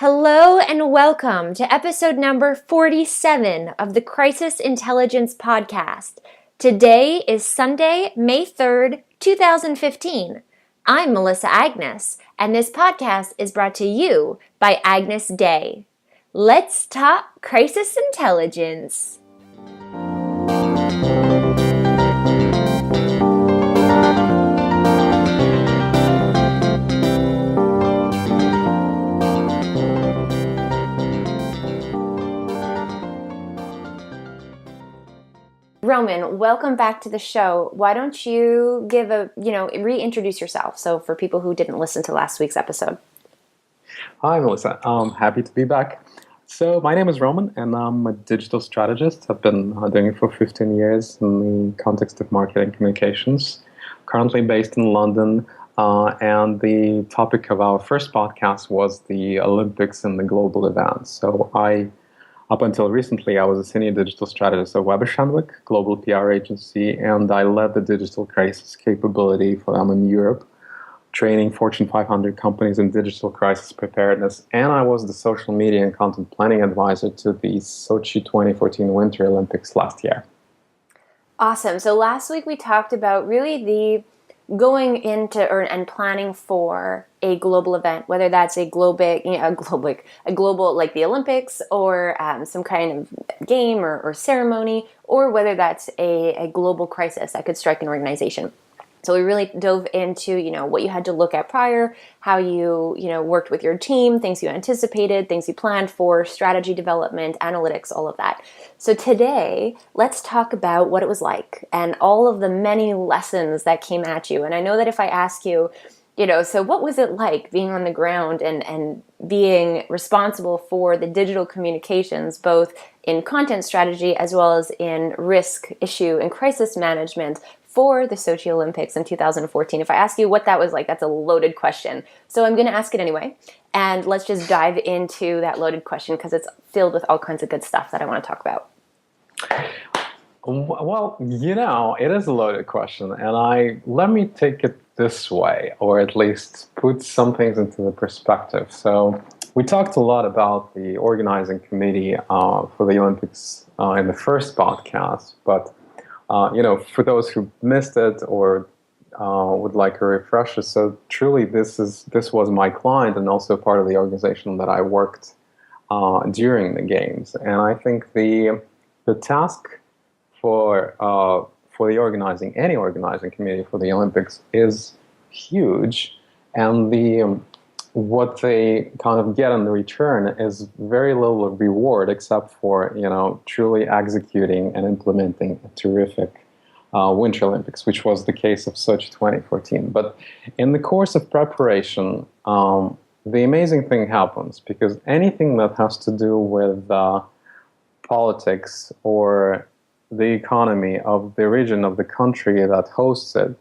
Hello and welcome to episode number 47 of the Crisis Intelligence Podcast. Today is Sunday, May 3rd, 2015. I'm Melissa Agnes, and this podcast is brought to you by Agnes Day. Let's talk crisis intelligence. Roman, welcome back to the show. Why don't you reintroduce yourself? So for people who didn't listen to last week's episode. Hi, Melissa. Happy to be back. So my name is Roman, and I'm a digital strategist. I've been doing it for 15 years in the context of marketing communications. Currently based in London, and the topic of our first podcast was the Olympics and the global events. So up until recently, I was a senior digital strategist at Weber Shandwick, global PR agency, and I led the digital crisis capability for them in Europe, training Fortune 500 companies in digital crisis preparedness. And I was the social media and content planning advisor to the Sochi 2014 Winter Olympics last year. Awesome. So last week we talked about really the going into and planning for a global event, whether that's a global like the Olympics or some kind of game or ceremony, or whether that's a global crisis that could strike an organization. So we really dove into, what you had to look at prior, how you worked with your team, things you anticipated, things you planned for, strategy development, analytics, all of that. So today, let's talk about what it was like and all of the many lessons that came at you. And I know that if I ask you, so what was it like being on the ground and being responsible for the digital communications, both in content strategy as well as in risk, issue, and crisis management for the Sochi Olympics in 2014. If I ask you what that was like, that's a loaded question. So I'm going to ask it anyway. And let's just dive into that loaded question because it's filled with all kinds of good stuff that I want to talk about. Well, it is a loaded question. And let me take it this way, or at least put some things into the perspective. So we talked a lot about the organizing committee for the Olympics in the first podcast, but for those who missed it or would like a refresher, so truly this was my client and also part of the organization that I worked during the games. And I think the task for the any organizing committee for the Olympics is huge, and what they kind of get in return is very little reward except for, truly executing and implementing a terrific Winter Olympics, which was the case of Sochi 2014. But in the course of preparation, the amazing thing happens, because anything that has to do with politics or the economy of the region of the country that hosts it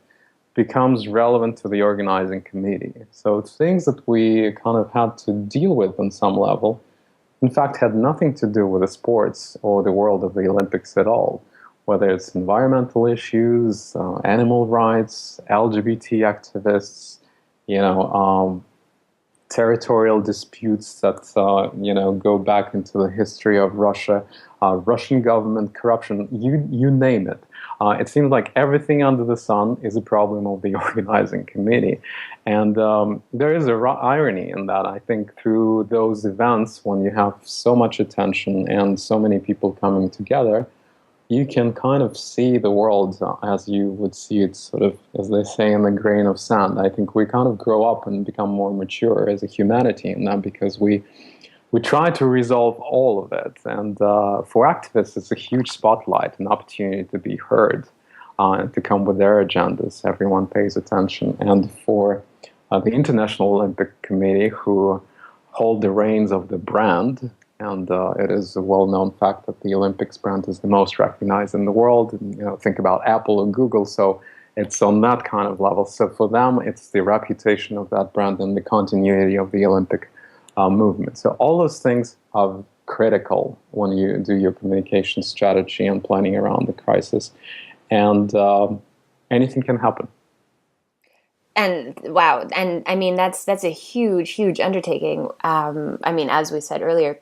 becomes relevant to the organizing committee. So things that we kind of had to deal with on some level, in fact, had nothing to do with the sports or the world of the Olympics at all, whether it's environmental issues, animal rights, LGBT activists, territorial disputes that go back into the history of Russia, Russian government corruption, you name it. It seems like everything under the sun is a problem of the organizing committee. And there is an irony in that. I think through those events, when you have so much attention and so many people coming together, you can kind of see the world as you would see it, sort of, as they say, in the grain of sand. I think we kind of grow up and become more mature as a humanity in that, because we try to resolve all of it. And for activists, it's a huge spotlight, an opportunity to be heard and to come with their agendas. Everyone pays attention. And for the International Olympic Committee, who hold the reins of the brand, and it is a well-known fact that the Olympics brand is the most recognized in the world. And, think about Apple or Google, so it's on that kind of level. So for them, it's the reputation of that brand and the continuity of the Olympic movement. So all those things are critical when you do your communication strategy and planning around the crisis. And anything can happen. And wow, and I mean that's a huge undertaking. I mean, as we said earlier.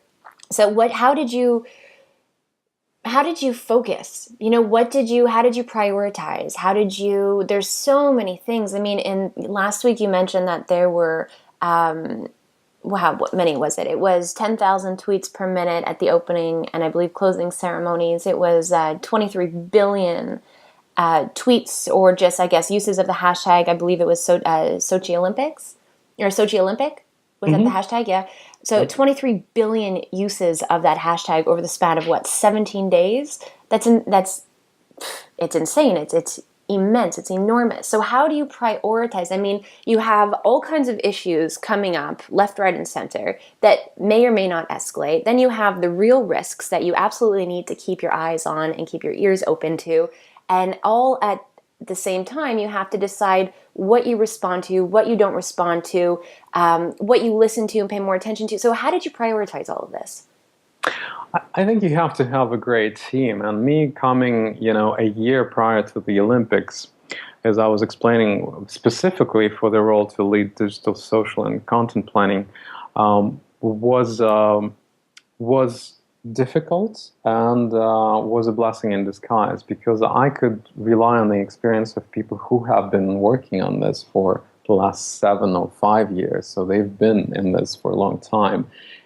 So what? How did you focus? You know, how did you prioritize? There's so many things. I mean, in last week you mentioned that there were, wow, what many was it? It was 10,000 tweets per minute at the opening and I believe closing ceremonies. It was 23 billion tweets or just, I guess, uses of the hashtag. I believe it was Sochi Olympics or Sochi Olympic. Was that the hashtag? Yeah. So 23 billion uses of that hashtag over the span of what, 17 days? It's insane. It's immense. It's enormous. So how do you prioritize? I mean, you have all kinds of issues coming up left, right, and center that may or may not escalate. Then you have the real risks that you absolutely need to keep your eyes on and keep your ears open to. And all at the same time, you have to decide what you respond to, what you don't respond to, what you listen to and pay more attention to. So how did you prioritize all of this? I think you have to have a great team. And me coming, a year prior to the Olympics, as I was explaining specifically for the role to lead digital, social, and content planning, was difficult and was a blessing in disguise because I could rely on the experience of people who have been working on this for the last 7 or 5 years. So they've been in this for a long time.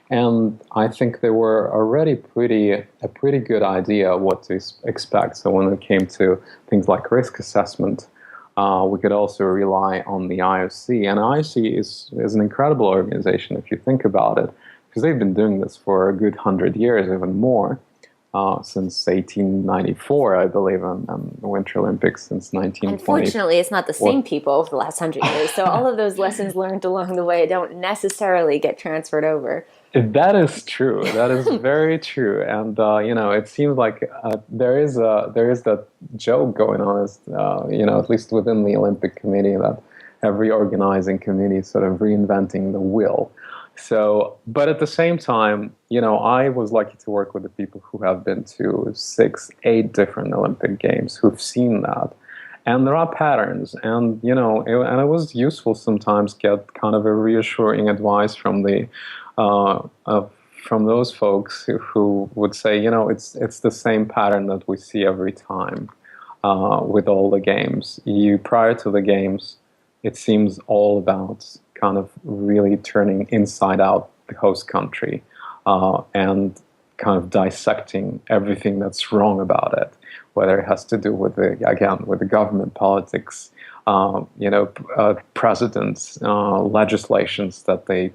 And I think they were already a pretty good idea what to expect. So when it came to things like risk assessment, we could also rely on the IOC. And IOC is an incredible organization if you think about it, because they've been doing this for a good 100 years, even more, since 1894, I believe, and the Winter Olympics since 1920. Unfortunately, it's not the same people over the last 100 years. So all of those lessons learned along the way don't necessarily get transferred over. That is true. That is very true. And it seems like there is that joke going on, as at least within the Olympic Committee, that every organizing committee is sort of reinventing the wheel. So, but at the same time, I was lucky to work with the people who have been to 6, 8 different Olympic Games, who've seen that. And there are patterns, and and it was useful sometimes get kind of a reassuring advice from from those folks who would say, it's the same pattern that we see every time with all the games. Prior to the games, it seems all about kind of really turning inside out the host country and kind of dissecting everything that's wrong about it, whether it has to do with the government politics, presidents, legislations that they,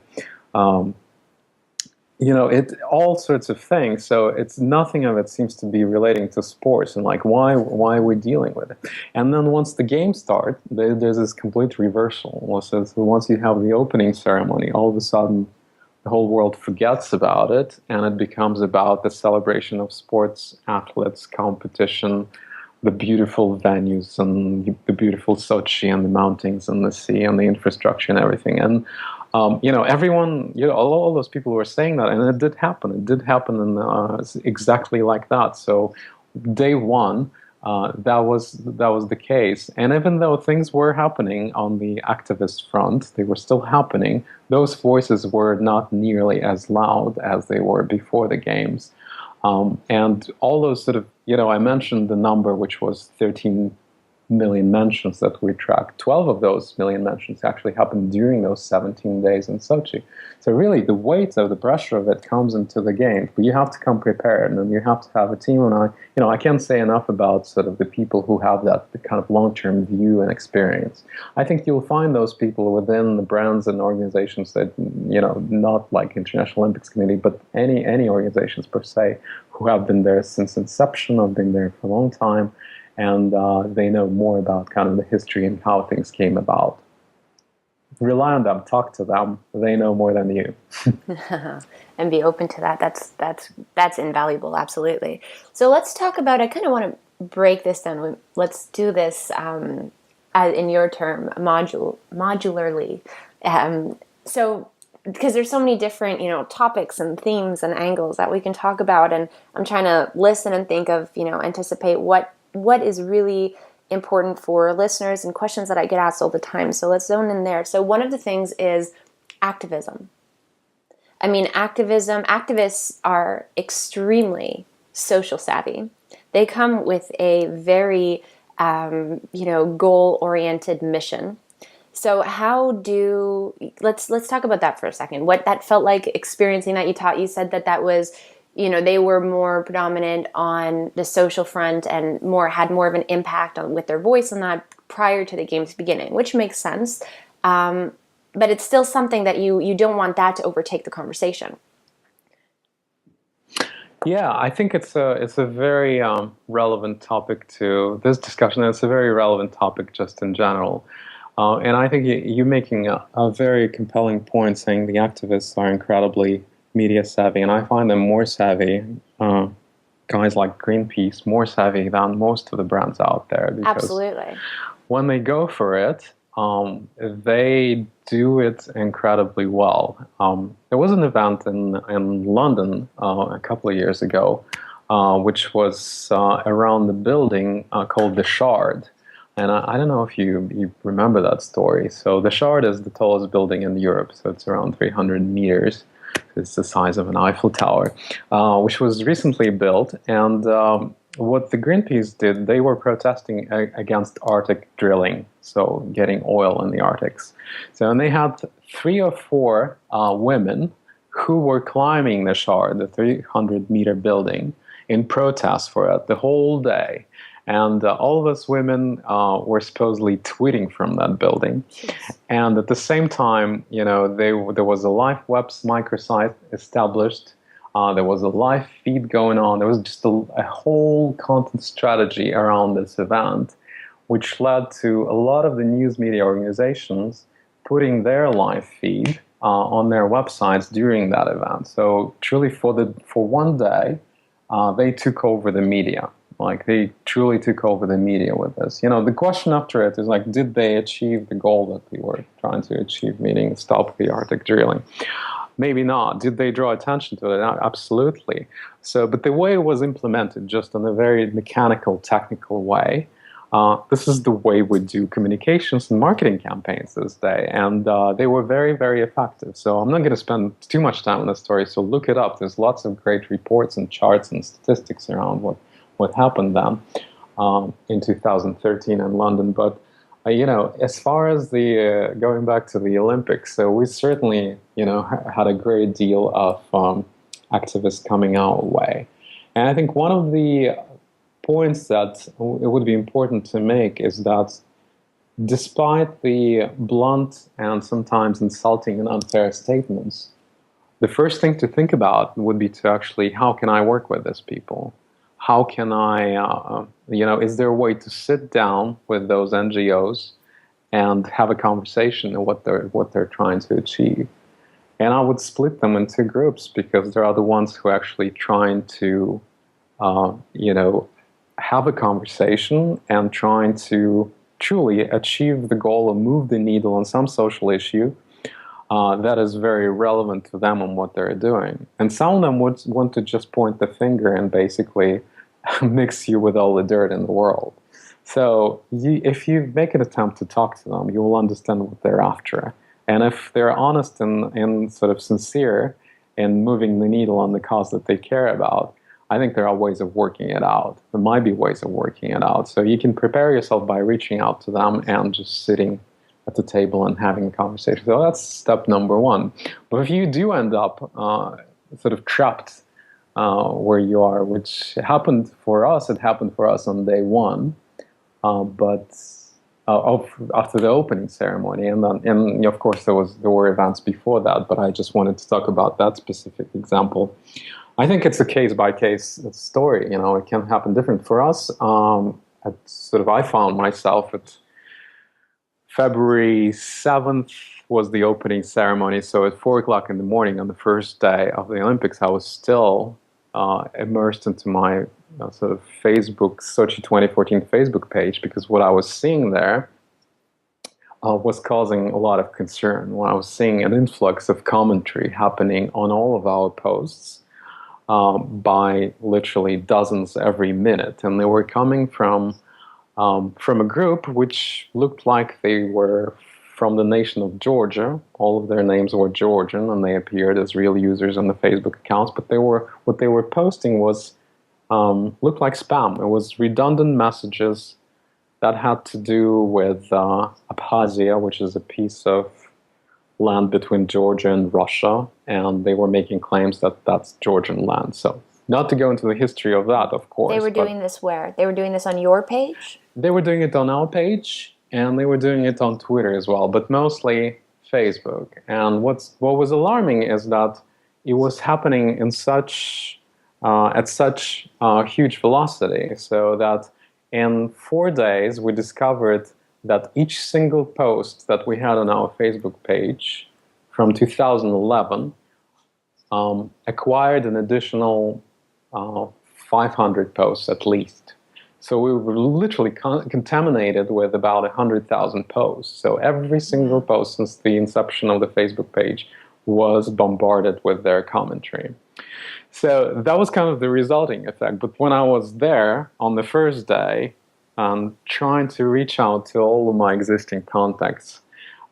all sorts of things. So it's nothing of it seems to be relating to sports and like why are we dealing with it? And then once the games start, there's this complete reversal. Once you have the opening ceremony, all of a sudden the whole world forgets about it, and it becomes about the celebration of sports, athletes, competition, the beautiful venues and the beautiful Sochi and the mountains and the sea and the infrastructure and everything. And everyone, all those people were saying that, and it did happen. It did happen, and exactly like that. So, day one, that was the case. And even though things were happening on the activist front, they were still happening. Those voices were not nearly as loud as they were before the games. And all those sort of, I mentioned the number, which was 13 million mentions that we tracked. 12 of those million mentions actually happened during those 17 days in Sochi. So really, the weight of the pressure of it comes into the game. But you have to come prepared, and you have to have a team. And I can't say enough about sort of the people who have the kind of long-term view and experience. I think you'll find those people within the brands and organizations that, not like International Olympics Committee, but any organizations per se, who have been there since inception, have been there for a long time, and they know more about kind of the history and how things came about. Rely on them, talk to them. They know more than you. And be open to that. That's invaluable, absolutely. So let's talk about, I kind of want to break this down. Let's do this, in your term, modularly. So because there's so many different, topics and themes and angles that we can talk about, and I'm trying to listen and think of, anticipate what is really important for listeners and questions that I get asked all the time. So let's zone in there. So one of the things is activism. I mean, activists are extremely social savvy. They come with a very, goal-oriented mission. So let's talk about that for a second. What that felt like experiencing that. You said that was, they were more predominant on the social front and had more of an impact with their voice on that prior to the game's beginning, which makes sense. But it's still something that you don't want that to overtake the conversation. Yeah, I think it's a very relevant topic to this discussion. It's a very relevant topic just in general. And I think you're making a very compelling point, saying the activists are incredibly media savvy, and I find them more savvy, guys like Greenpeace, more savvy than most of the brands out there. Because absolutely. When they go for it, they do it incredibly well. There was an event in London a couple of years ago, which was around the building called the Shard. And I don't know if you remember that story. So the Shard is the tallest building in Europe, so it's around 300 meters. It's the size of an Eiffel Tower, which was recently built. And what the Greenpeace did, they were protesting against Arctic drilling, so getting oil in the Arctics. So, and they had 3 or 4 women who were climbing the Shard, the 300-meter building, in protest for it the whole day. And all of us women were supposedly tweeting from that building. Jeez. And at the same time, there was a live web microsite established. There was a live feed going on. There was just a whole content strategy around this event, which led to a lot of the news media organizations putting their live feed on their websites during that event. So truly for one day, they took over the media. Like, they truly took over the media with this. The question after it is, like, did they achieve the goal that they were trying to achieve, meaning stop the Arctic drilling? Maybe not. Did they draw attention to it? Absolutely. So, but the way it was implemented, just in a very mechanical, technical way, this is the way we do communications and marketing campaigns this day. And they were very, very effective. So I'm not going to spend too much time on this story. So look it up. There's lots of great reports and charts and statistics around what happened then in 2013 in London. But, as far as the going back to the Olympics, so we certainly, had a great deal of activists coming our way. And I think one of the points that it would be important to make is that despite the blunt and sometimes insulting and unfair statements, the first thing to think about would be to actually, how can I work with these people? How can I, is there a way to sit down with those NGOs and have a conversation on what they're trying to achieve? And I would split them into groups, because there are the ones who are actually trying to, have a conversation and trying to truly achieve the goal of move the needle on some social issue that is very relevant to them and what they're doing. And some of them would want to just point the finger and basically mix you with all the dirt in the world. So if you make an attempt to talk to them, you will understand what they're after. And if they're honest and sort of sincere in moving the needle on the cause that they care about, I think there are ways of working it out. There might be ways of working it out. So you can prepare yourself by reaching out to them and just sitting at the table and having a conversation. So that's step number 1. But if you do end up sort of trapped where you are, which happened for us, it happened for us on day 1, but after the opening ceremony, and of course there were events before that, but I just wanted to talk about that specific example. I think it's a case-by-case story. It can happen different. For us, I found myself at February 7th was the opening ceremony. So at 4 o'clock in the morning on the first day of the Olympics, I was still immersed into my sort of Facebook, Sochi 2014 Facebook page, because what I was seeing there was causing a lot of concern. When I was seeing an influx of commentary happening on all of our posts, by literally dozens every minute. And they were coming from from a group which looked like they were from the nation of Georgia. All of their names were Georgian, and they appeared as real users on the Facebook accounts. But what they were posting was looked like spam. It was redundant messages that had to do with Abkhazia, which is a piece of land between Georgia and Russia, and they were making claims that that's Georgian land. So, not to go into the history of that, of course. They were doing this where? They were doing this on your page? They were doing it on our page, and they were doing it on Twitter as well, but mostly Facebook. And what was alarming is that it was happening in such at such huge velocity, so that in 4 days we discovered that each single post that we had on our Facebook page from 2011 acquired an additional 500 posts at least. So we were literally contaminated with about 100,000 posts. So every single post since the inception of the Facebook page was bombarded with their commentary. So that was kind of the resulting effect. But when I was there on the first day, trying to reach out to all of my existing contacts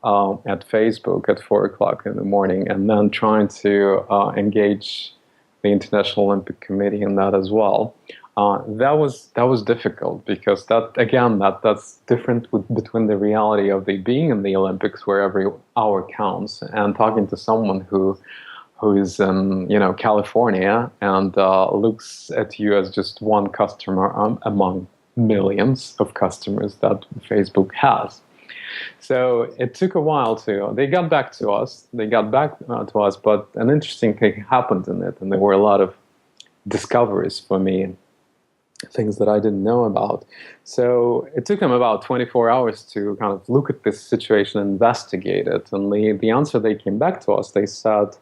at Facebook at 4 o'clock in the morning, and then trying to engage the International Olympic Committee in that as well, that was difficult, because that's different between the reality of being in the Olympics, where every hour counts, and talking to someone who is in California and looks at you as just one customer among millions of customers that Facebook has. So it took a while they got back to us, but an interesting thing happened in it, and there were a lot of discoveries for me, things that I didn't know about. So it took them about 24 hours to kind of look at this situation and investigate it. And the answer they came back to us, they said,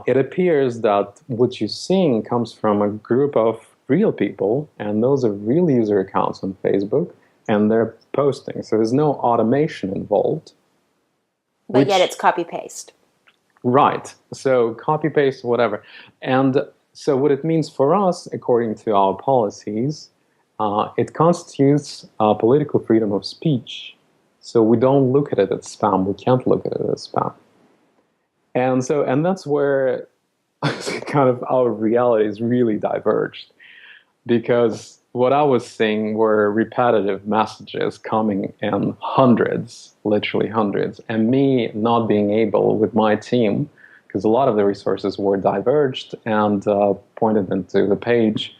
it appears that what you're seeing comes from a group of real people, and those are real user accounts on Facebook, and they're posting. So there's no automation involved. But yet it's copy-paste. Right. So copy-paste, whatever. And so what it means for us, according to our policies, it constitutes political freedom of speech. So we don't look at it as spam. We can't look at it as spam. And that's where kind of our realities really diverged, because what I was seeing were repetitive messages coming in hundreds, literally hundreds, and me not being able with my team, because a lot of the resources were diverged and pointed into the page,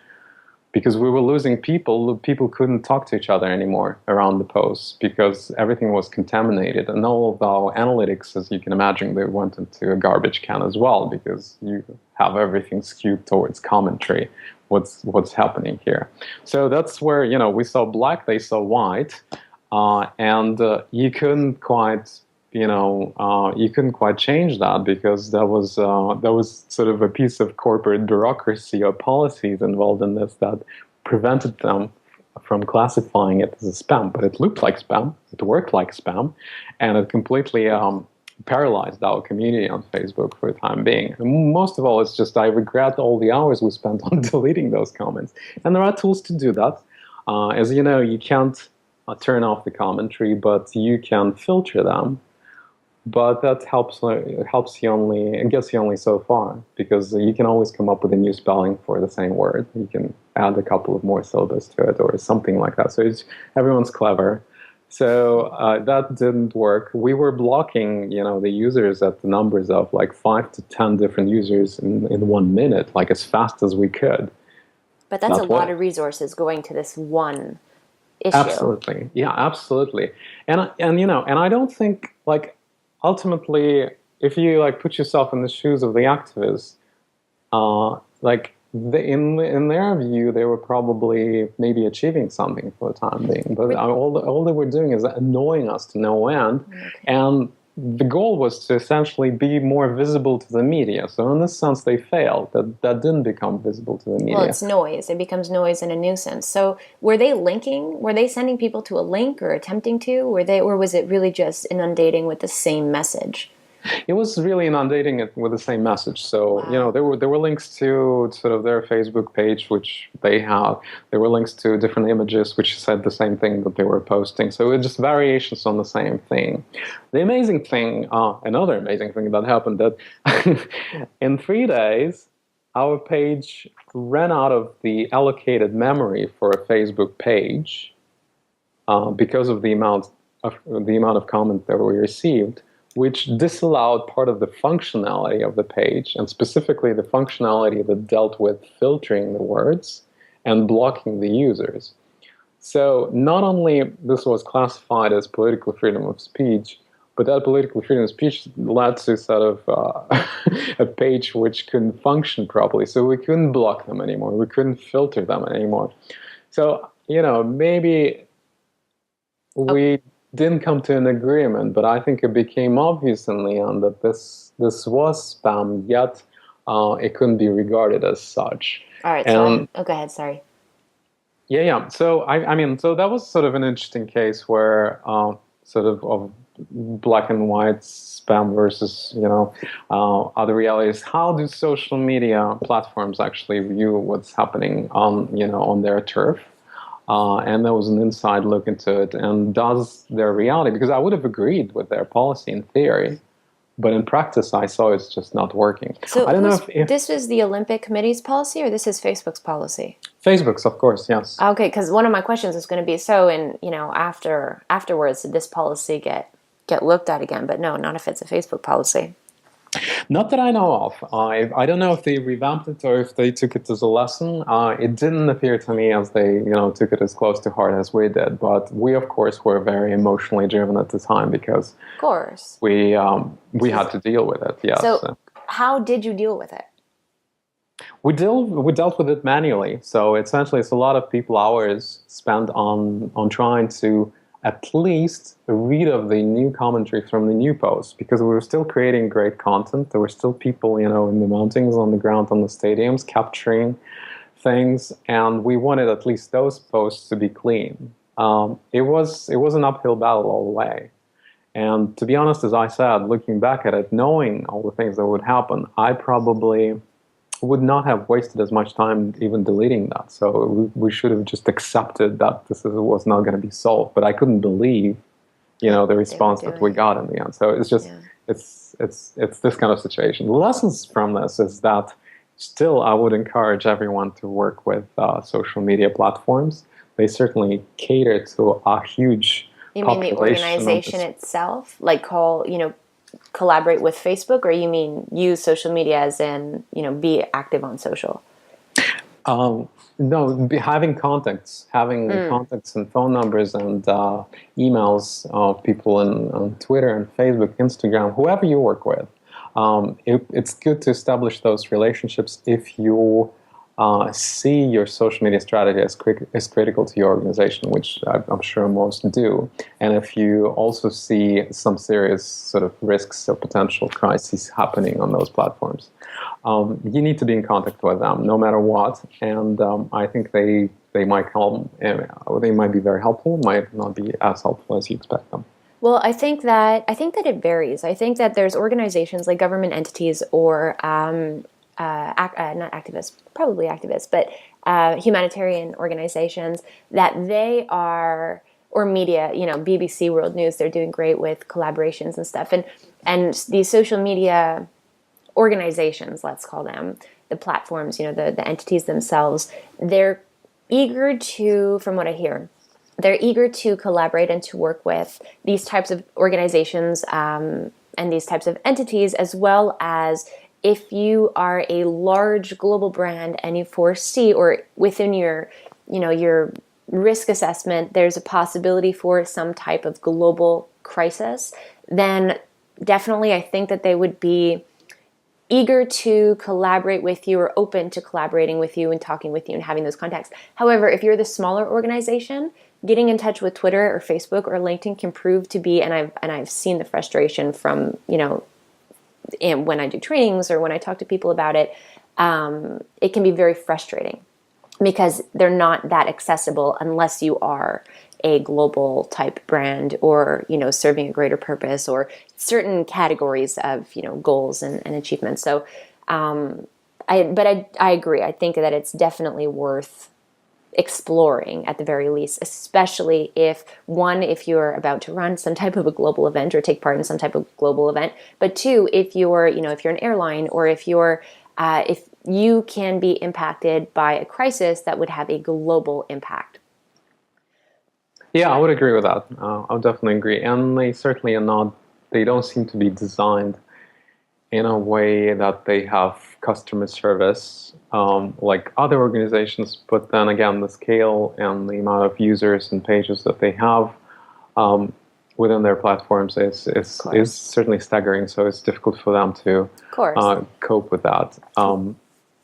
because we were losing people. People couldn't talk to each other anymore around the posts because everything was contaminated. And all of our analytics, as you can imagine, they went into a garbage can as well, because you have everything skewed towards commentary. What's happening here? So that's where, we saw black, they saw white, and you couldn't quite change that, because that was sort of a piece of corporate bureaucracy or policies involved in this that prevented them from classifying it as a spam. But it looked like spam, it worked like spam, and it completely paralyzed our community on Facebook for the time being. And most of all, it's just I regret all the hours we spent on deleting those comments. And there are tools to do that. As you know, you can't turn off the commentary, but you can filter them. But that helps you only, it gets you only so far, because you can always come up with a new spelling for the same word. You can add a couple of more syllables to it or something like that. So everyone's clever. So that didn't work. We were blocking, the users at the numbers of like 5 to 10 different users in 1 minute, like as fast as we could. But that's a lot of resources going to this one issue. Absolutely, yeah, absolutely. And I don't think, like, ultimately, if you like put yourself in the shoes of the activists, in their view, they were probably maybe achieving something for the time being. But all they were doing is annoying us to no end. Okay. And the goal was to essentially be more visible to the media. So in this sense, they failed. That didn't become visible to the media. Well, it's noise. It becomes noise and a nuisance. So were they linking? Were they sending people to a link or attempting to? Or was it really just inundating with the same message? It was really inundating it with the same message. So, Wow. there were links to sort of their Facebook page, which they have. There were links to different images, which said the same thing that they were posting. So it was just variations on the same thing. The amazing thing, another amazing thing that happened, that in 3 days, our page ran out of the allocated memory for a Facebook page because of the amount of comment that we received, which disallowed part of the functionality of the page, and specifically the functionality that dealt with filtering the words and blocking the users. So not only this was classified as political freedom of speech, but that political freedom of speech led to sort of a page which couldn't function properly. So we couldn't block them anymore. We couldn't filter them anymore. So, maybe we didn't come to an agreement, but I think it became obvious in the end that this was spam, yet it couldn't be regarded as such. All right. And Go ahead. Sorry. yeah. So I mean, so that was sort of an interesting case where sort of black and white spam versus other realities. How do social media platforms actually view what's happening on their turf? And there was an inside look into it. And does their reality, because I would have agreed with their policy in theory, but in practice I saw it's just not working. So I don't know if this was the Olympic Committee's policy, or this is Facebook's policy? Facebook's, of course, yes. Okay, because one of my questions is going to be, so afterwards, did this policy get looked at again? But no, not if it's a Facebook policy. Not that I know of. I don't know if they revamped it or if they took it as a lesson. It didn't appear to me as they took it as close to heart as we did. But we, of course, were very emotionally driven at the time because Of course. we had to deal with it. Yes. So how did you deal with it? We dealt with it manually. So essentially, it's a lot of people hours spent on trying to at least read of the new commentary from the new posts, because we were still creating great content. There were still people, in the mountains, on the ground, on the stadiums, capturing things, and we wanted at least those posts to be clean. It was an uphill battle all the way. And to be honest, as I said, looking back at it, knowing all the things that would happen, I probably would not have wasted as much time even deleting that. So we should have just accepted that was not going to be solved. But I couldn't believe, the response that we got in the end. So it's just, it's this kind of situation. The lessons from this is that still I would encourage everyone to work with social media platforms. They certainly cater to a huge You mean the organization itself? Like collaborate with Facebook, or you mean use social media as in, be active on social? No, having contacts and phone numbers and emails of people on Twitter and Facebook, Instagram, whoever you work with. It's good to establish those relationships if you see your social media strategy as critical to your organization, which I'm sure most do. And if you also see some serious sort of risks or potential crises happening on those platforms, you need to be in contact with them no matter what. And I think they might help. They might be very helpful, might not be as helpful as you expect them. Well, I think that it varies. I think that there's organizations like government entities or not activists, probably activists, but humanitarian organizations that they are, or media, BBC World News, they're doing great with collaborations and stuff. And these social media organizations, let's call them, the platforms, the entities themselves, they're eager to, from what I hear, they're eager to collaborate and to work with these types of organizations and these types of entities, as well as if you are a large global brand and you foresee, or within your risk assessment, there's a possibility for some type of global crisis, then definitely I think that they would be eager to collaborate with you, or open to collaborating with you and talking with you and having those contacts. However, if you're the smaller organization, getting in touch with Twitter or Facebook or LinkedIn can prove to be, and I've seen the frustration from, and when I do trainings or when I talk to people about it, it can be very frustrating because they're not that accessible unless you are a global type brand, or, serving a greater purpose, or certain categories of, goals and achievements. So, I agree. I think that it's definitely worth exploring at the very least, especially if you're about to run some type of a global event or take part in some type of global event, but two, if you're an airline, or if you can be impacted by a crisis that would have a global impact. Yeah, I would agree with that. I would definitely agree. And they certainly are not, they don't seem to be designed in a way that they have customer service like other organizations. But then again, the scale and the amount of users and pages that they have within their platforms is certainly staggering. So it's difficult for them to cope with that.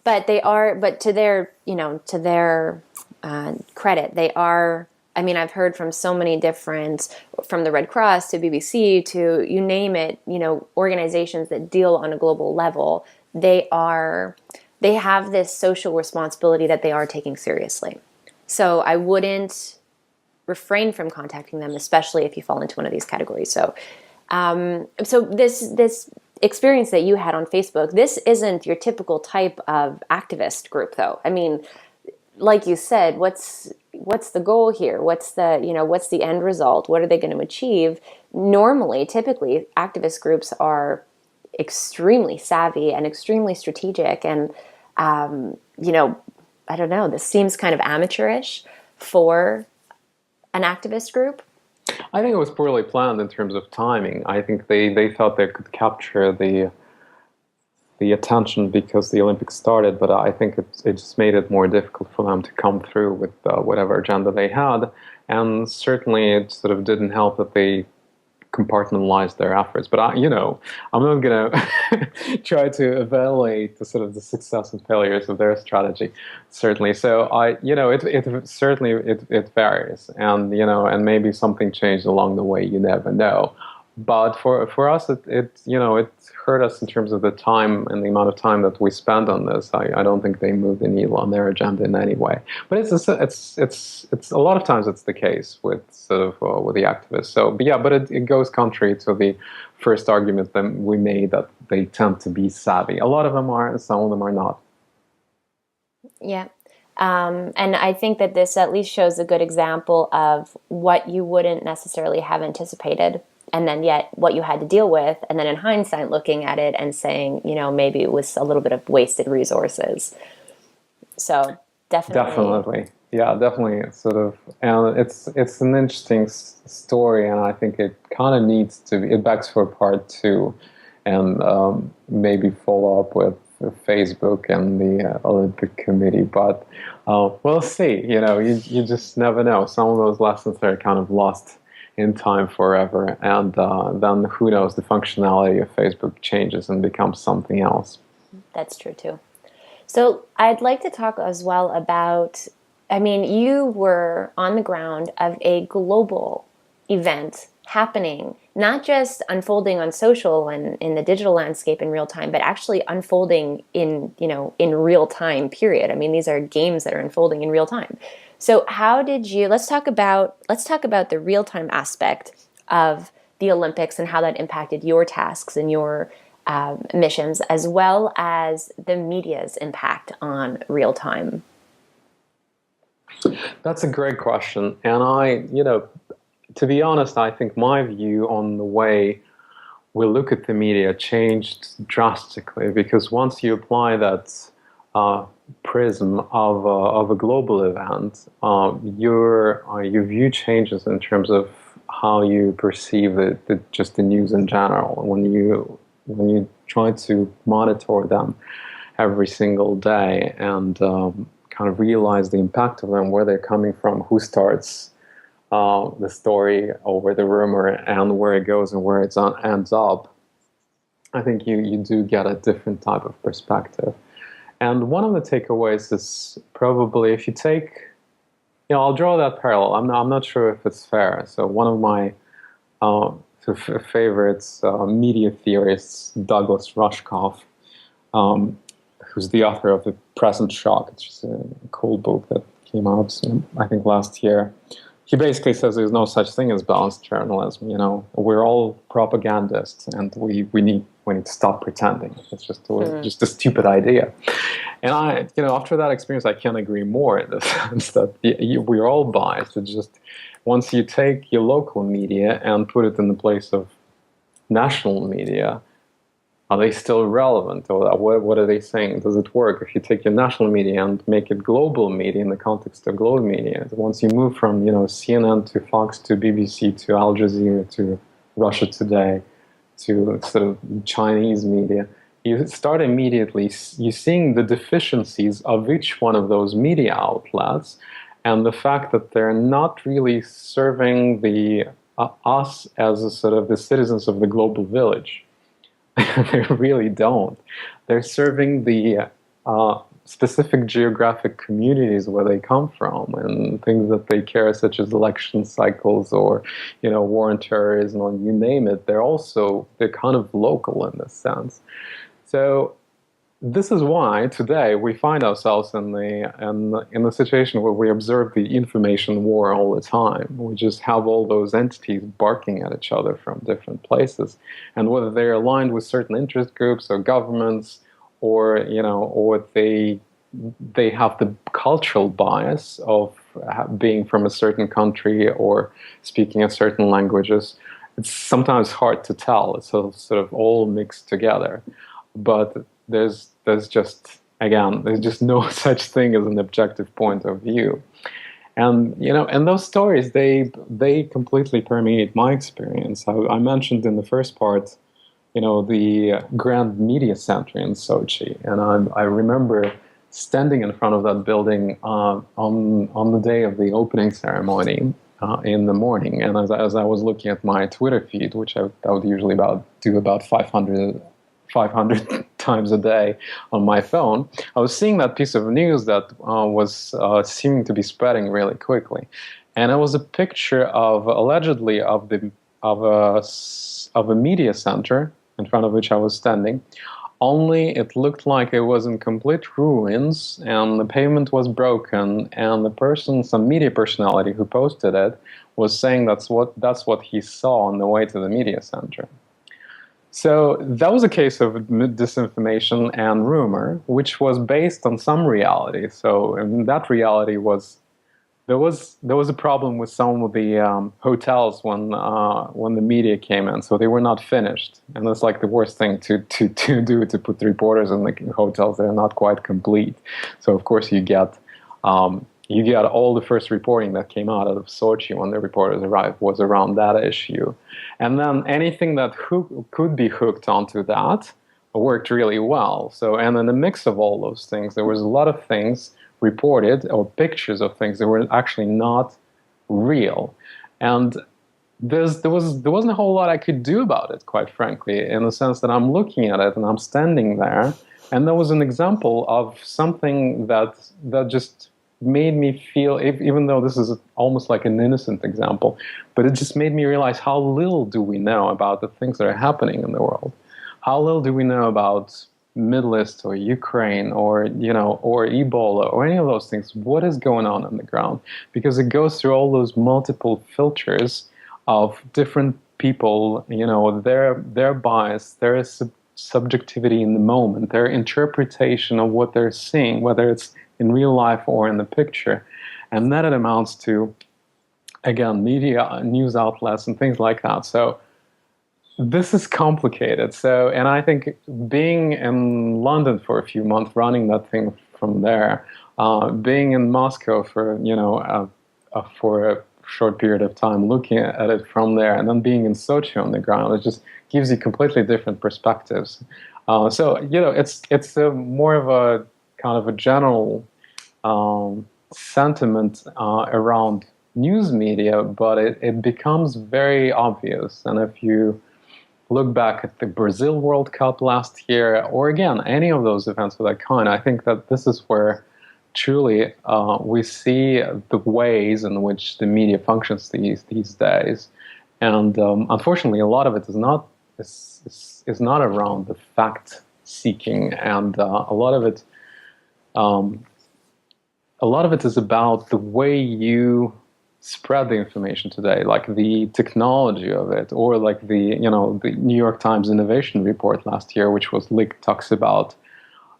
But to their credit, they are. I mean, I've heard from so many different, from the Red Cross to BBC to you name it, organizations that deal on a global level. They have this social responsibility that they are taking seriously. So I wouldn't refrain from contacting them, especially if you fall into one of these categories. So, this experience that you had on Facebook, this isn't your typical type of activist group, though. I mean, like you said, what's the goal here? What's the end result? What are they going to achieve? Normally, typically, activist groups are extremely savvy and extremely strategic. And, I don't know, this seems kind of amateurish for an activist group. I think it was poorly planned in terms of timing. I think they thought they could capture the attention because the Olympics started, but I think it just made it more difficult for them to come through with whatever agenda they had. And certainly it sort of didn't help that they compartmentalized their efforts. But I'm not going to try to evaluate the sort of the success and failures of their strategy. Certainly. So it certainly varies, and maybe something changed along the way. You never know. But for us, it hurt us in terms of the time and the amount of time that we spent on this. I don't think they moved the needle on their agenda in any way. But it's a lot of times it's the case with sort of with the activists. So, but it goes contrary to the first argument that we made, that they tend to be savvy. A lot of them are, and some of them are not. Yeah. And I think that this at least shows a good example of what you wouldn't necessarily have anticipated, and then yet what you had to deal with, and then in hindsight looking at it and saying, maybe it was a little bit of wasted resources. So definitely. Yeah, definitely. It's sort of, and it's an interesting story, and I think it kind of needs to be, it begs for part two, and maybe follow up with Facebook and the Olympic Committee. But we'll see. You just never know. Some of those lessons are kind of lost in time forever, and then who knows, the functionality of Facebook changes and becomes something else. That's true too. So I'd like to talk as well about, you were on the ground of a global event happening, not just unfolding on social and in the digital landscape in real time, but actually unfolding in real time, period. These are games that are unfolding in real time. So how did you, let's talk about the real-time aspect of the Olympics and how that impacted your tasks and your missions, as well as the media's impact on real-time. That's a great question. And to be honest, I think my view on the way we look at the media changed drastically, because once you apply that prism of a global event, your view changes in terms of how you perceive just the news in general. When you try to monitor them every single day and kind of realize the impact of them, where they're coming from, who starts the story over the rumor, and where it goes and where it ends up, I think you do get a different type of perspective. And one of the takeaways is probably, if you take, I'll draw that parallel. I'm not sure if it's fair. So one of my favorites, media theorists, Douglas Rushkoff, who's the author of The Present Shock. It's just a cool book that came out, I think, last year. He basically says there's no such thing as balanced journalism. We're all propagandists, and we need to stop pretending. It's just a stupid idea. And after that experience, I can't agree more in the sense that we're all biased. It's just once you take your local media and put it in the place of national media, are they still relevant? Or what are they saying? Does it work? If you take your national media and make it global media in the context of global media, once you move from CNN to Fox to BBC to Al Jazeera to Russia Today to sort of Chinese media, you start immediately you seeing the deficiencies of each one of those media outlets, and the fact that they're not really serving us as a sort of the citizens of the global village. They really don't. They're serving the specific geographic communities where they come from and things that they care, such as election cycles or, war and terrorism, or you name it. They're kind of local in this sense. So this is why today we find ourselves in the situation where we observe the information war all the time. We just have all those entities barking at each other from different places, and whether they're aligned with certain interest groups or governments, or they have the cultural bias of being from a certain country or speaking a certain languages. It's sometimes hard to tell. It's sort of all mixed together, but there's just no such thing as an objective point of view. And and those stories, they completely permeate my experience. I mentioned in the first part, the Grand Media Center in Sochi, and I remember standing in front of that building on the day of the opening ceremony in the morning, and as I was looking at my Twitter feed, which I would usually do about 500 times a day on my phone, I was seeing that piece of news that was seeming to be spreading really quickly, and it was a picture allegedly of a media center in front of which I was standing. Only it looked like it was in complete ruins, and the pavement was broken, and some media personality who posted it, was saying that's what he saw on the way to the media center. So that was a case of disinformation and rumor, which was based on some reality. So that reality was there was a problem with some of the hotels when the media came in, so they were not finished, and that's like the worst thing to do, to put the reporters in the hotels that are not quite complete. So of course you get all the first reporting that came out of Sochi when the reporters arrived was around that issue. And then anything that could be hooked onto that worked really well. So, and in the mix of all those things, there was a lot of things reported, or pictures of things that were actually not real. And there wasn't a whole lot I could do about it, quite frankly, in the sense that I'm looking at it and I'm standing there, and there was an example of something that just made me feel, even though this is almost like an innocent example, but it just made me realize how little do we know about the things that are happening in the world. How little do we know about Middle East or Ukraine or Ebola or any of those things? What is going on the ground? Because it goes through all those multiple filters of different people, their bias, their subjectivity in the moment, their interpretation of what they're seeing, whether it's in real life or in the picture. And then it amounts to, again, media, news outlets and things like that. So this is complicated. So, and I think being in London for a few months, running that thing from there, being in Moscow for a short period of time, looking at it from there, and then being in Sochi on the ground, it just gives you completely different perspectives. So it's more of a kind of a general sentiment around news media, but it becomes very obvious. And if you look back at the Brazil World Cup last year, or again, any of those events of that kind, I think that this is where truly we see the ways in which the media functions these days. And unfortunately, a lot of it is not around the fact seeking, and a lot of it is about the way you spread the information today, like the technology of it, or like the New York Times innovation report last year, which was leaked, talks about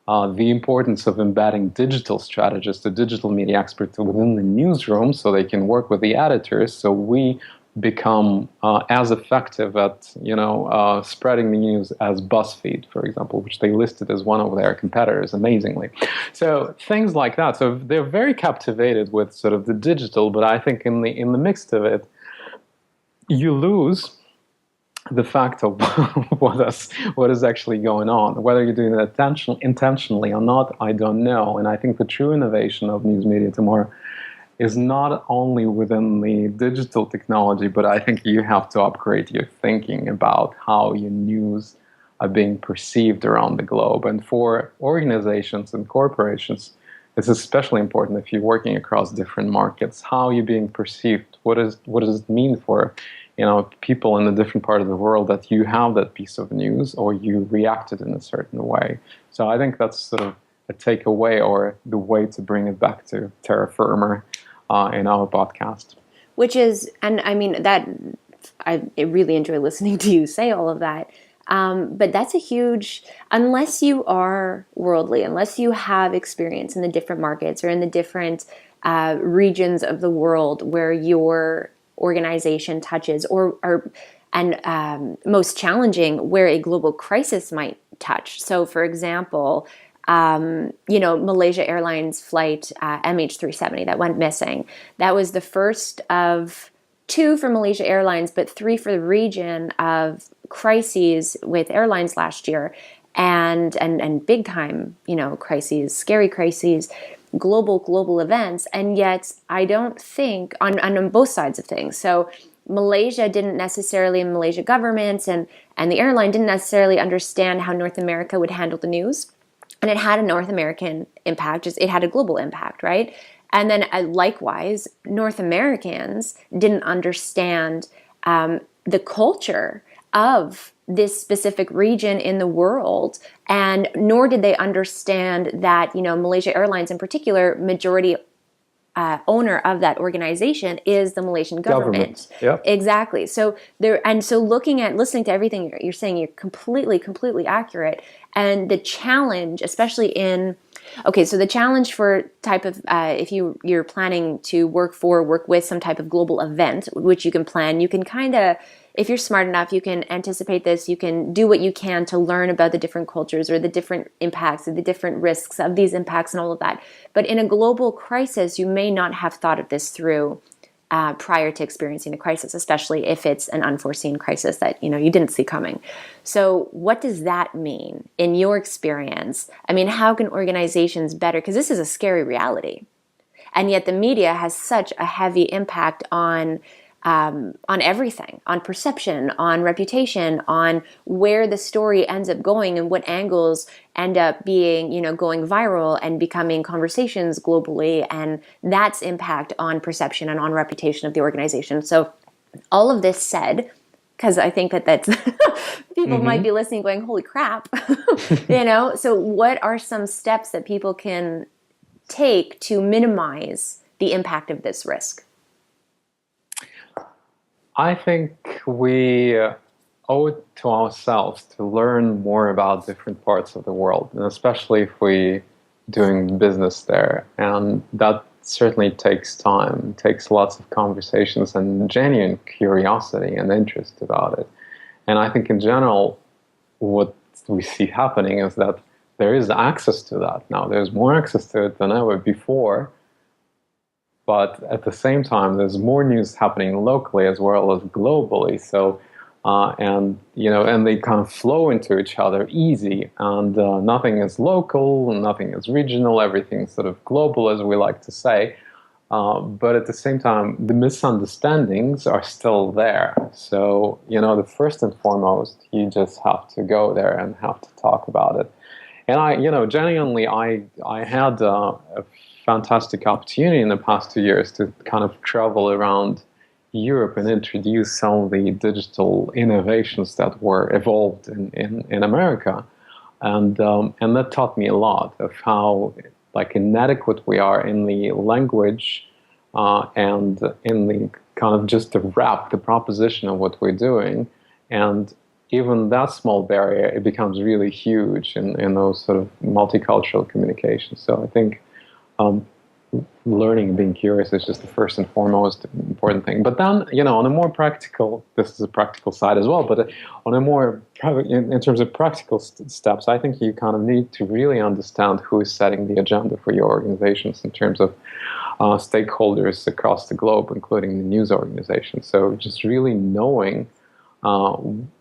the importance of embedding digital strategists, the digital media experts within the newsroom so they can work with the editors, so we become as effective at spreading the news as BuzzFeed, for example, which they listed as one of their competitors, amazingly. So things like that. So they're very captivated with sort of the digital, but I think in the mix of it, you lose the fact of what is actually going on. Whether you're doing it intentionally or not, I don't know. And I think the true innovation of news media tomorrow is not only within the digital technology, but I think you have to upgrade your thinking about how your news are being perceived around the globe. And for organizations and corporations, it's especially important if you're working across different markets, how you're being perceived. What does it mean for people in a different part of the world that you have that piece of news or you reacted in a certain way? So I think that's sort of a takeaway or the way to bring it back to terra firma in our podcast. Which is, and I mean, that I really enjoy listening to you say all of that. But that's a huge, unless you are worldly, unless you have experience in the different markets or in the different regions of the world where your organization touches, and most challenging, where a global crisis might touch. So, for example, Malaysia Airlines flight MH370 that went missing. That was the first of 2 for Malaysia Airlines, but 3 for the region of crises with airlines last year, and big time, crises, scary crises, global events. And yet I don't think on both sides of things. So Malaysia didn't necessarily, Malaysia government and the airline didn't necessarily understand how North America would handle the news. And it had a North American impact, it had a global impact, right? And then likewise, North Americans didn't understand the culture of this specific region in the world, and nor did they understand that, Malaysia Airlines in particular, majority owner of that organization is the Malaysian government. Yep. Exactly. So listening to everything you're saying, you're completely accurate. And the challenge, especially so the challenge for type of, if you're planning to work with some type of global event, which you can plan, you can kind of, if you're smart enough, you can anticipate this, you can do what you can to learn about the different cultures or the different impacts or the different risks of these impacts and all of that. But in a global crisis, you may not have thought of this through prior to experiencing the crisis, especially if it's an unforeseen crisis that you didn't see coming. So what does that mean in your experience? I mean, how can organizations better, because this is a scary reality, and yet the media has such a heavy impact on everything, on perception, on reputation, on where the story ends up going and what angles end up being, going viral and becoming conversations globally, and that's impact on perception and on reputation of the organization. So all of this said, because I think that's people might be listening going, holy crap, so what are some steps that people can take to minimize the impact of this risk? I think we owe it to ourselves to learn more about different parts of the world, and especially if we're doing business there. And that certainly takes time, takes lots of conversations and genuine curiosity and interest about it. And I think in general, what we see happening is that there is access to that now. There's more access to it than ever before. But at the same time, there's more news happening locally as well as globally. So, and they kind of flow into each other easy. And nothing is local, nothing is regional. Everything's sort of global, as we like to say. But at the same time, the misunderstandings are still there. So, the first and foremost, you just have to go there and have to talk about it. And genuinely, I had a fantastic opportunity in the past 2 years to kind of travel around Europe and introduce some of the digital innovations that were evolved in America, and that taught me a lot of how inadequate we are in the language and in the kind of just the proposition of what we're doing, and even that small barrier, it becomes really huge in those sort of multicultural communications. So I think learning and being curious is just the first and foremost important thing. But then, on a more practical, this is a practical side as well, but on a more, in terms of practical steps, I think you kind of need to really understand who is setting the agenda for your organizations in terms of stakeholders across the globe, including the news organizations. So just really knowing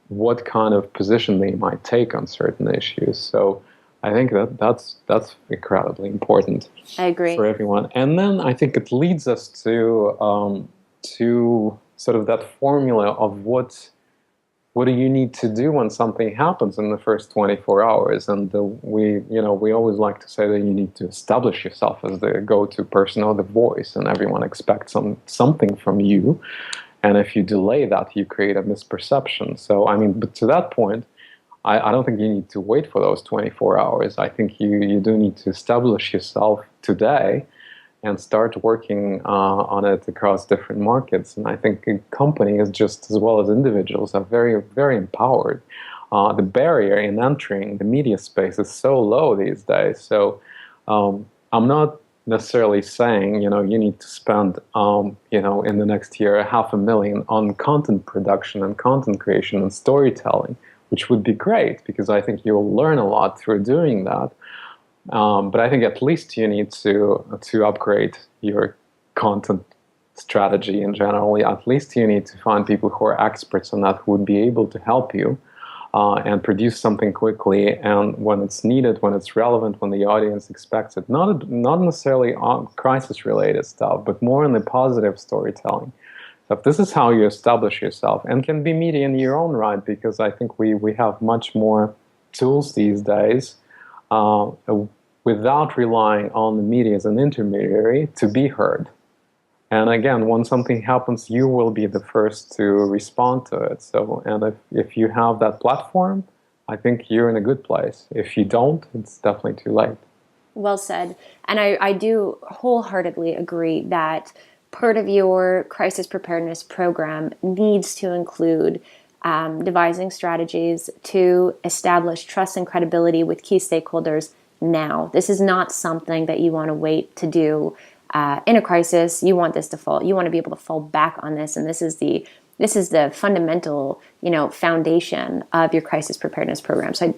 what kind of position they might take on certain issues. So I think that's incredibly important. I agree. For everyone. And then I think it leads us to sort of that formula of what do you need to do when something happens in the first 24 hours. And we always like to say that you need to establish yourself as the go-to person or the voice, and everyone expects something from you. And if you delay that, you create a misperception. So, I mean, but to that point, I don't think you need to wait for those 24 hours. I think you do need to establish yourself today and start working on it across different markets. And I think companies, just as well as individuals, are very, very empowered. The barrier in entering the media space is so low these days. So I'm not necessarily saying, you need to spend, in the next year, $500,000 on content production and content creation and storytelling, which would be great, because I think you'll learn a lot through doing that. But I think at least you need to upgrade your content strategy in general. At least you need to find people who are experts on that, who would be able to help you and produce something quickly and when it's needed, when it's relevant, when the audience expects it. Not necessarily on crisis-related stuff, but more in the positive storytelling. So this is how you establish yourself, and can be media in your own right, because I think we have much more tools these days without relying on the media as an intermediary to be heard. And again, when something happens, you will be the first to respond to it. So, and if you have that platform, I think you're in a good place. If you don't, it's definitely too late. Well said. And I do wholeheartedly agree that part of your crisis preparedness program needs to include devising strategies to establish trust and credibility with key stakeholders now. This is not something that you want to wait to do in a crisis. You want this to fall. You want to be able to fall back on this, and this is the fundamental, foundation of your crisis preparedness program. So I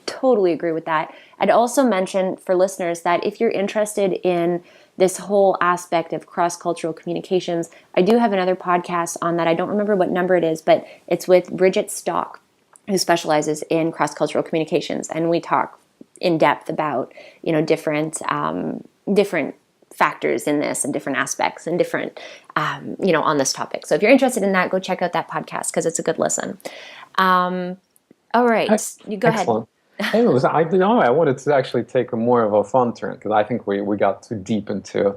totally agree with that. I'd also mention for listeners that if you're interested in this whole aspect of cross-cultural communications, I do have another podcast on that. I don't remember what number it is, but it's with Bridget Stock, who specializes in cross-cultural communications, and we talk in depth about different factors in this and different aspects and different on this topic. So if you're interested in that, go check out that podcast because it's a good listen. All right, you go Excellent. ahead. Hey, listen, I wanted to actually take a more of a fun turn, because I think we got too deep into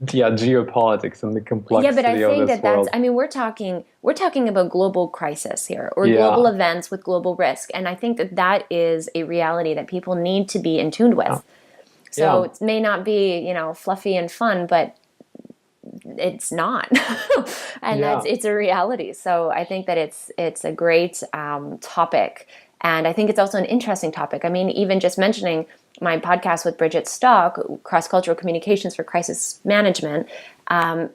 geopolitics and the complexity Yeah, but I think of this that's. world. I mean, we're talking about global crisis here, or global events with global risk, and I think that is a reality that people need to be in tune with. So it may not be fluffy and fun, but it's not, and it's a reality. So I think that it's a great topic, and I think it's also an interesting topic. I mean, even just mentioning my podcast with Bridget Stock, Cross-Cultural Communications for Crisis Management,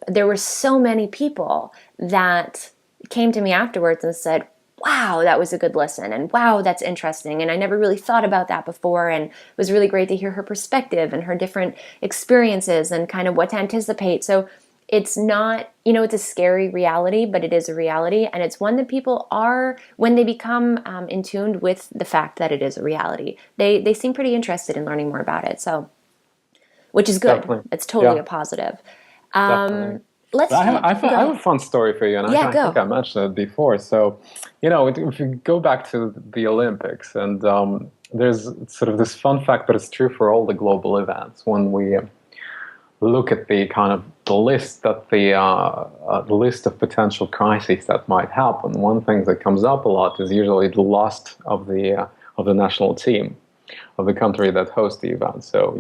there were so many people that came to me afterwards and said, wow, that was a good listen, and wow, that's interesting, and I never really thought about that before, and it was really great to hear her perspective and her different experiences and kind of what to anticipate. So it's not, it's a scary reality, but it is a reality, and it's one that people are, when they become in tune with the fact that it is a reality, they seem pretty interested in learning more about it, so, which is good. Definitely. It's totally a positive. Definitely. I have a fun story for you, and I think I mentioned it before. So, if you go back to the Olympics, and there's sort of this fun fact, but it's true for all the global events. When we look at the kind of the list of potential crises that might happen, one thing that comes up a lot is usually the loss of the national team of the country that hosts the event. So,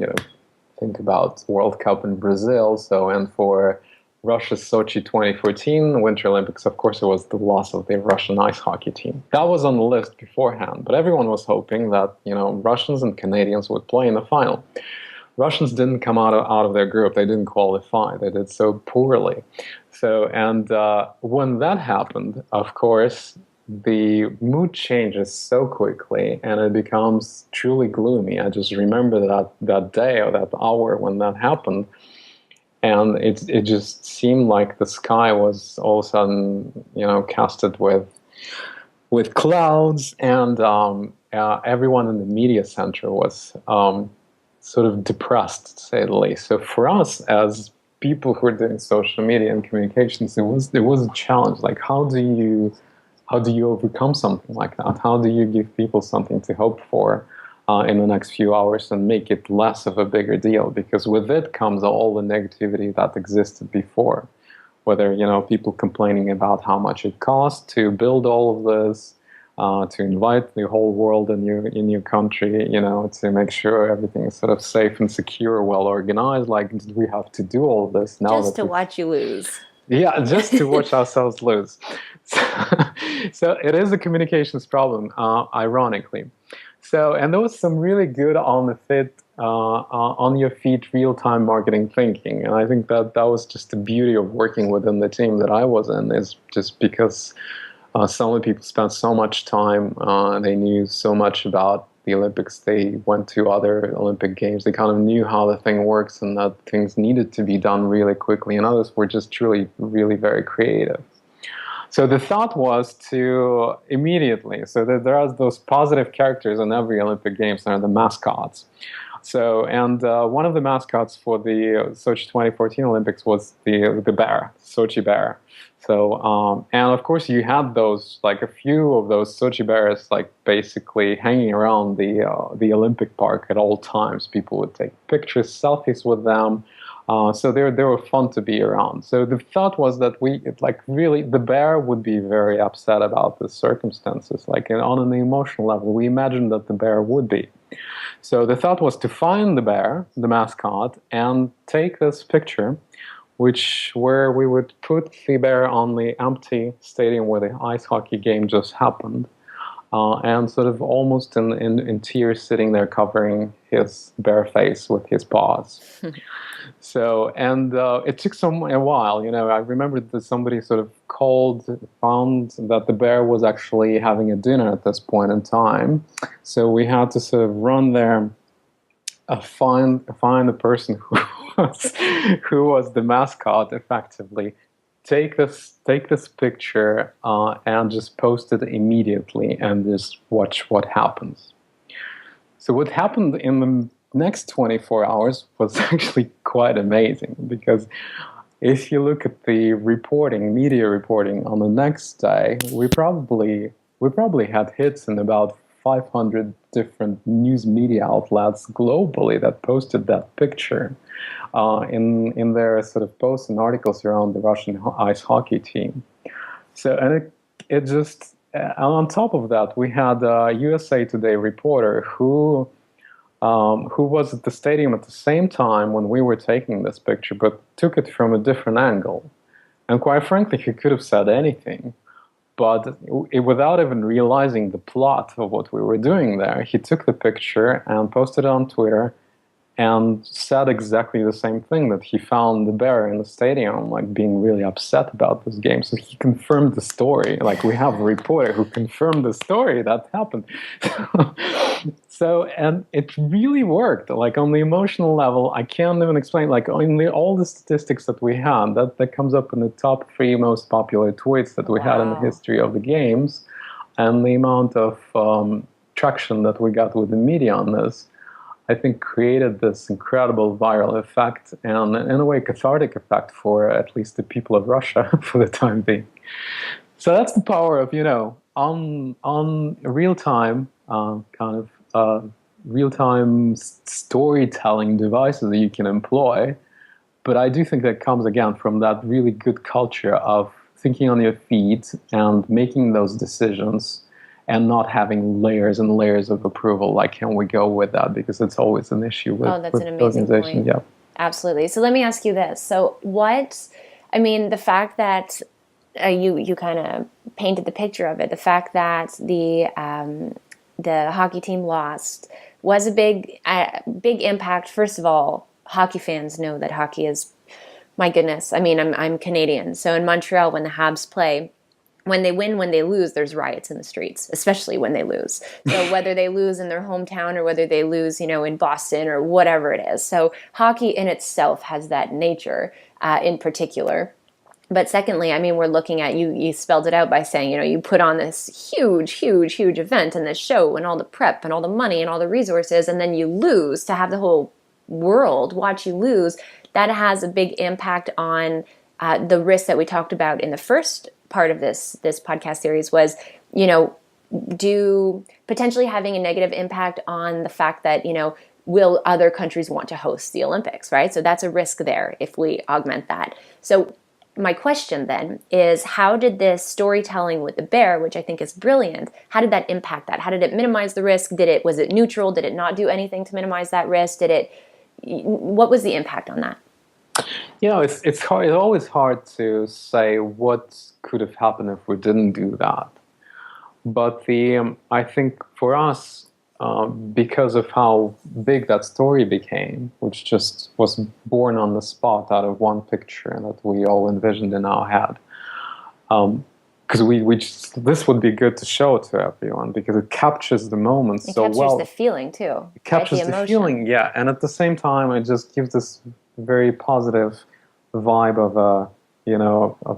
think about World Cup in Brazil. So, and for Russia's Sochi 2014 Winter Olympics, of course, it was the loss of the Russian ice hockey team. That was on the list beforehand, but everyone was hoping that, Russians and Canadians would play in the final. Russians didn't come out of their group. They didn't qualify. They did so poorly. So, and when that happened, of course, the mood changes so quickly and it becomes truly gloomy. I just remember that day or that hour when that happened. And it just seemed like the sky was all of a sudden, casted with clouds, and everyone in the media center was sort of depressed, to say the least. So for us, as people who are doing social media and communications, it was a challenge. Like, how do you overcome something like that? How do you give people something to hope for in the next few hours and make it less of a bigger deal? Because with it comes all the negativity that existed before, whether people complaining about how much it costs to build all of this, to invite the whole world in your country, to make sure everything is sort of safe and secure, well organized. Like, did we have to do all of this now? Just to watch you lose. Yeah, just to watch ourselves lose. So it is a communications problem, ironically. So, and there was some really good on your feet, real-time marketing thinking. And I think that was just the beauty of working within the team that I was in, is just because some of the people spent so much time, they knew so much about the Olympics, they went to other Olympic Games, they kind of knew how the thing works and that things needed to be done really quickly, and others were just truly, really very creative. So the thought was to immediately, so that there are those positive characters in every Olympic Games, they're the mascots. So, and one of the mascots for the Sochi 2014 Olympics was the bear, Sochi bear. So, and of course you had those, like a few of those Sochi bears, like basically hanging around the Olympic park at all times. People would take pictures, selfies with them. So they were fun to be around. So the thought was that really, the bear would be very upset about the circumstances. Like, on an emotional level, we imagined that the bear would be. So the thought was to find the bear, the mascot, and take this picture, where we would put the bear on the empty stadium where the ice hockey game just happened, and sort of almost in tears, sitting there covering his bare face with his paws. So, and it took a while. I remember that somebody sort of found that the bear was actually having a dinner at this point in time. So we had to sort of run there, find the person who was the mascot, effectively, take this picture and just post it immediately, and just watch what happens. So what happened in the next 24 hours was actually quite amazing, because if you look at the media reporting on the next day, we probably had hits in about 500 different news media outlets globally that posted that picture in their sort of posts and articles around the Russian ice hockey team. So, and it just, and on top of that, we had a USA Today reporter who was at the stadium at the same time when we were taking this picture, but took it from a different angle. And quite frankly, he could have said anything, but without even realizing the plot of what we were doing there, he took the picture and posted it on Twitter and said exactly the same thing, that he found the bear in the stadium, like, being really upset about this game. So he confirmed the story. Like, we have a reporter who confirmed the story that happened. So, and it really worked. Like, on the emotional level, I can't even explain. Like, all the statistics that we had, that comes up in the top 3 most popular tweets that we had in the history of the games, and the amount of traction that we got with the media on this, I think, created this incredible viral effect, and in a way cathartic effect for at least the people of Russia for the time being. So that's the power of, on real-time real-time storytelling devices that you can employ. But I do think that comes again from that really good culture of thinking on your feet and making those decisions and not having layers and layers of approval. Like, can we go with that? Because it's always an issue with, Oh, that's an with amazing organization. point. Yeah. Absolutely. So let me ask you this. So I mean, the fact that you kind of painted the picture of it, the fact that the hockey team lost was a big impact. First of all, hockey fans know that hockey is, my goodness. I mean, I'm Canadian, so in Montreal, when the Habs play, when they win, when they lose, there's riots in the streets, especially when they lose. So whether they lose in their hometown or whether they lose, in Boston or whatever it is. So hockey in itself has that nature in particular. But secondly, I mean, we're looking at, you spelled it out by saying, you put on this huge, huge, huge event and this show and all the prep and all the money and all the resources, and then you lose, to have the whole world watch you lose. That has a big impact on the risk that we talked about in the first part of this podcast series was, do potentially having a negative impact on the fact that, will other countries want to host the Olympics, right? So that's a risk there if we augment that. So my question then is, how did this storytelling with the bear, which I think is brilliant, how did that impact that? How did it minimize the risk? Was it neutral? Did it not do anything to minimize that risk? What was the impact on that? It's hard. It's always hard to say what could have happened if we didn't do that. But I think for us, because of how big that story became, which just was born on the spot out of one picture that we all envisioned in our head, because this would be good to show to everyone because it captures the moment so well. It captures the feeling too. It captures the feeling, yeah, and at the same time, it just gives this very positive vibe of a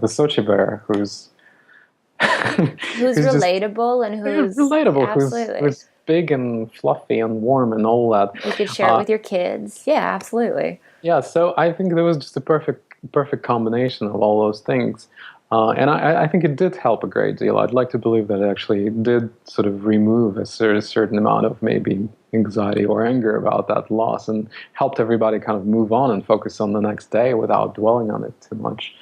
Sochi bear who's relatable and who's relatable, who's big and fluffy and warm and all that. You could share it with your kids. Yeah, absolutely. Yeah, so I think there was just a perfect combination of all those things. And I think it did help a great deal. I'd like to believe that it actually did sort of remove a certain amount of maybe anxiety or anger about that loss and helped everybody kind of move on and focus on the next day without dwelling on it too much.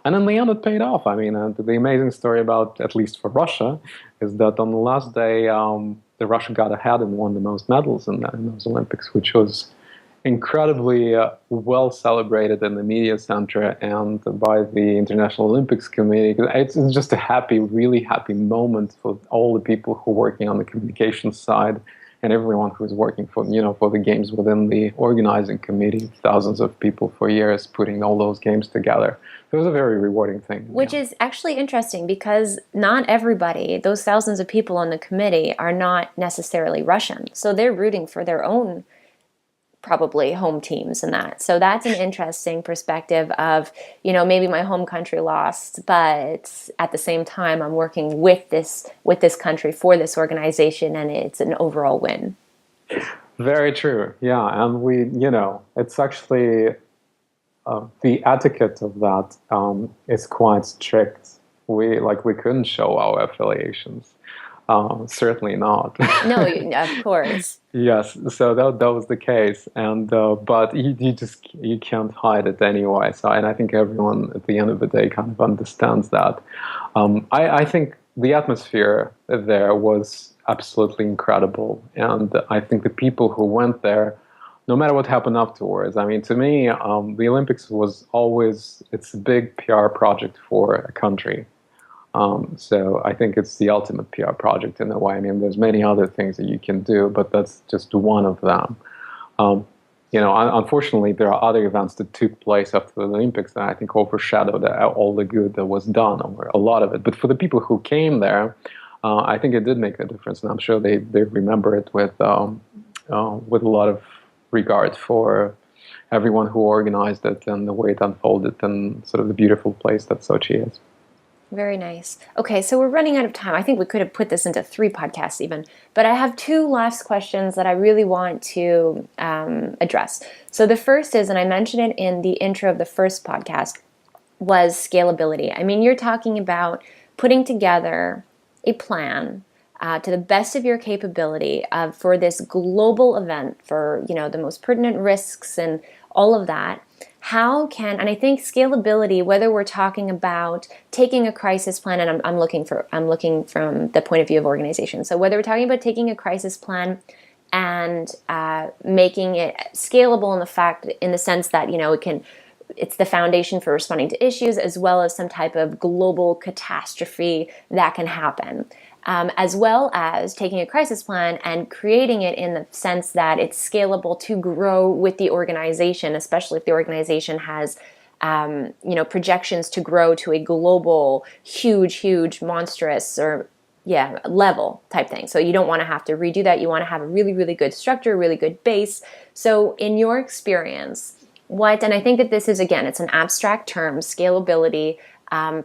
And in the end, it paid off. I mean, the amazing story about, at least for Russia, is that on the last day, the Russia got ahead and won the most medals in those Olympics, which was incredibly well celebrated in the media center and by the International Olympics Committee. It's just a really happy moment for all the people who are working on the communications side and everyone who's working for the games within the organizing committee. Thousands of people for years putting all those games together. It was a very rewarding thing. Which is actually interesting because not everybody, those thousands of people on the committee, are not necessarily Russian. So they're rooting for their own probably home teams and that. So that's an interesting perspective of, maybe my home country lost, but at the same time I'm working with this country for this organization and it's an overall win. Very true. Yeah. And it's actually the etiquette of that is quite strict. We couldn't show our affiliations. Certainly not. No, of course. Yes, so that was the case, and but you can't hide it anyway. So, and I think everyone at the end of the day kind of understands that. I think the atmosphere there was absolutely incredible, and I think the people who went there, no matter what happened afterwards, I mean, to me, the Olympics was always, it's a big PR project for a country. So I think it's the ultimate PR project in a way. I mean, there's many other things that you can do, but that's just one of them. Unfortunately, there are other events that took place after the Olympics that I think overshadowed all the good that was done, or a lot of it. But for the people who came there, I think it did make a difference, and I'm sure they remember it with a lot of regard for everyone who organized it and the way it unfolded and sort of the beautiful place that Sochi is. Very nice. Okay, so we're running out of time. I think we could have put this into 3 podcasts even, but I have 2 last questions that I really want to address. So the first is, and I mentioned it in the intro of the first podcast, was scalability. I mean, you're talking about putting together a plan to the best of your capability for this global event, for the most pertinent risks and all of that. how can, and I think scalability, whether we're talking about taking a crisis plan, and I'm looking from the point of view of organization. So whether we're talking about taking a crisis plan and making it scalable in the sense that, it's the foundation for responding to issues, as well as some type of global catastrophe that can happen. As well as taking a crisis plan and creating it in the sense that it's scalable to grow with the organization, especially if the organization has projections to grow to a global, huge, monstrous, or level type thing. So you don't want to have to redo that. You want to have a really, really good structure, really good base. So in your experience, and I think that this is, again, it's an abstract term, scalability.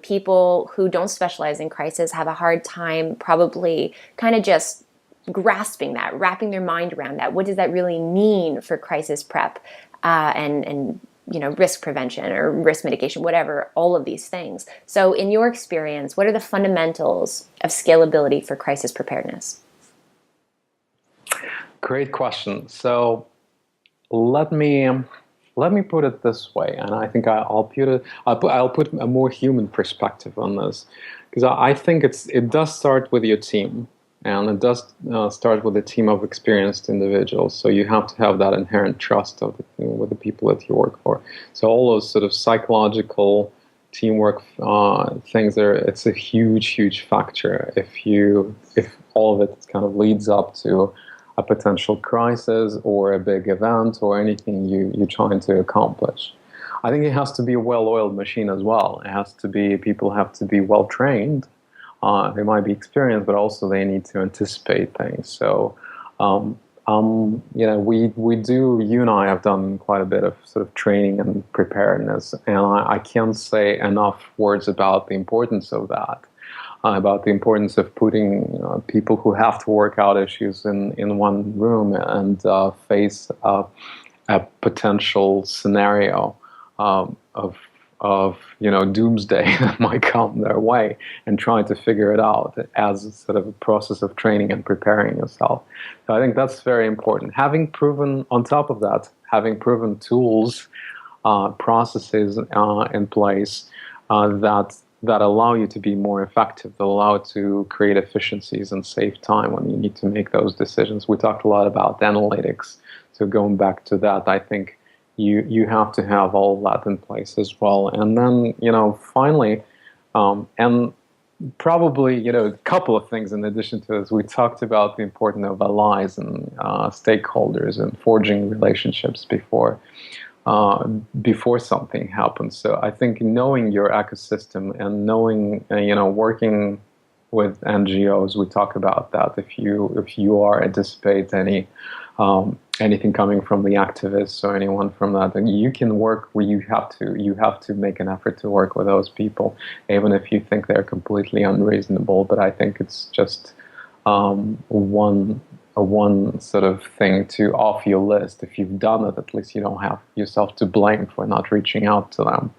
People who don't specialize in crisis have a hard time probably kind of just grasping that, wrapping their mind around that. What does that really mean for crisis prep and risk prevention or risk mitigation, whatever, all of these things. So in your experience, what are the fundamentals of scalability for crisis preparedness? Great question. So let me put it this way, and I think I'll put a more human perspective on this, because I think it does start with your team, and it does start with a team of experienced individuals. So you have to have that inherent trust with the people that you work for. So all those sort of psychological teamwork things it's a huge factor. If all of it kind of leads up to a potential crisis or a big event or anything you're trying to accomplish. I think it has to be a well-oiled machine as well. People have to be well-trained. They might be experienced, but also they need to anticipate things. So, you and I have done quite a bit of sort of training and preparedness, and I can't say enough words about the importance of that. About the importance of putting people who have to work out issues in one room and face a potential scenario of doomsday that might come their way, and trying to figure it out as sort of a process of training and preparing yourself. So I think that's very important. Having proven tools, processes in place that allow you to be more effective, that allow you to create efficiencies and save time when you need to make those decisions. We talked a lot about analytics, so going back to that, I think you have to have all that in place as well. And then, finally, and probably, a couple of things in addition to this, we talked about the importance of allies and stakeholders and forging relationships before something happens. So I think knowing your ecosystem and knowing, working with NGOs, we talk about that. If you anticipate anything coming from the activists or anyone from that, then you can work where you have to make an effort to work with those people, even if you think they're completely unreasonable. But I think it's just one sort of thing to off your list. If you've done it, at least you don't have yourself to blame for not reaching out to them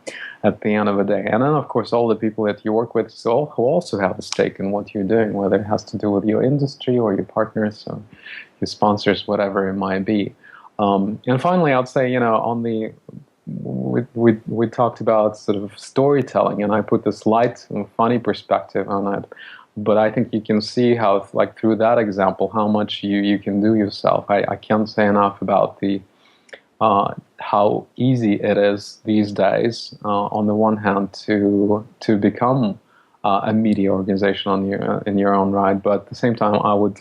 at the end of the day. And then, of course, all the people that you work with who also have a stake in what you're doing, whether it has to do with your industry or your partners or your sponsors, whatever it might be. And finally, I'd say, we talked about sort of storytelling, and I put this light and funny perspective on it. But I think you can see how, like through that example, how much you can do yourself. I can't say enough about how easy it is these days, on the one hand, to become a media organization in your own right, but at the same time, I would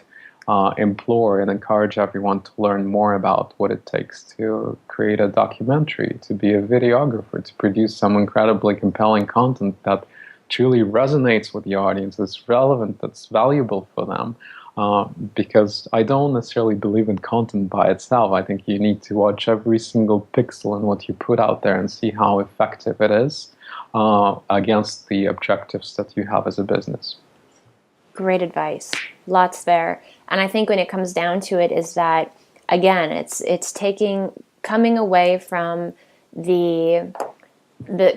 implore and encourage everyone to learn more about what it takes to create a documentary, to be a videographer, to produce some incredibly compelling content that truly resonates with the audience, that's relevant, that's valuable for them. Because I don't necessarily believe in content by itself. I think you need to watch every single pixel in what you put out there and see how effective it is against the objectives that you have as a business. Great advice. Lots there. And I think when it comes down to it is that, again, it's coming away from the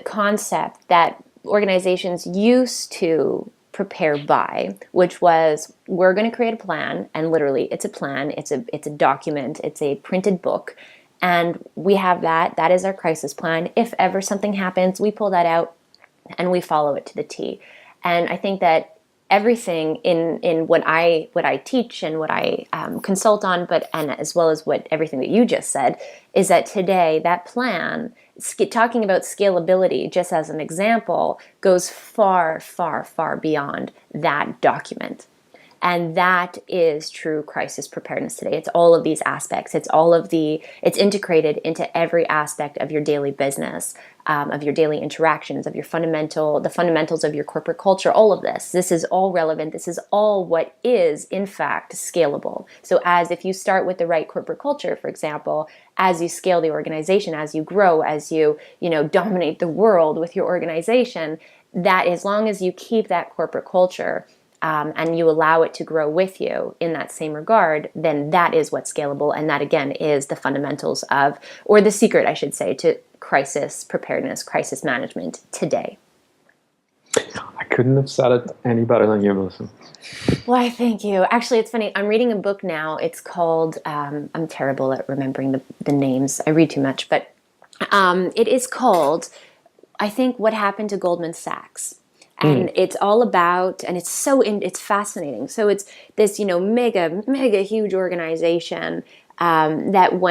concept that organizations used to prepare by, which was, we're going to create a plan, and literally it's a plan, it's a document, it's a printed book, And we have that. That is our crisis plan. If ever something happens, we pull that out and we follow it to the T. And I think that everything in what I teach and what I consult on, and as well as what everything that you just said, is that today that plan, talking about scalability just as an example, goes far, far, far beyond that document. And that is true crisis preparedness today. It's all of these aspects. It's integrated into every aspect of your daily business, of your daily interactions, of the fundamentals of your corporate culture, all of this. This is all relevant. This is all what is, in fact, scalable. So if you start with the right corporate culture, for example, as you scale the organization, as you grow, as you dominate the world with your organization, that as long as you keep that corporate culture, and you allow it to grow with you in that same regard, then that is what's scalable. And that, again, is the fundamentals of, or the secret, I should say, to crisis preparedness, crisis management today. I couldn't have said it any better than you, Melissa. Why, thank you. Actually, it's funny. I'm reading a book now. It's called, I'm terrible at remembering the names. I read too much. But it is called, I think, What Happened to Goldman Sachs. And it's all about, and it's fascinating. So it's this, mega huge organization that's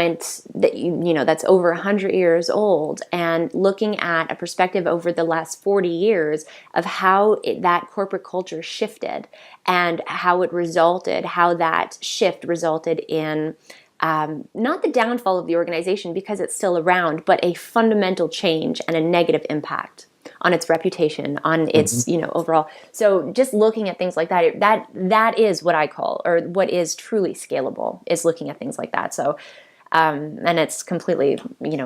over 100 years old, and looking at a perspective over the last 40 years of how that corporate culture shifted and how that shift resulted in not the downfall of the organization because it's still around, but a fundamental change and a negative impact on its reputation, on its, overall. So just looking at things like that is what I call, or what is truly scalable, is looking at things like that. So, and it's completely,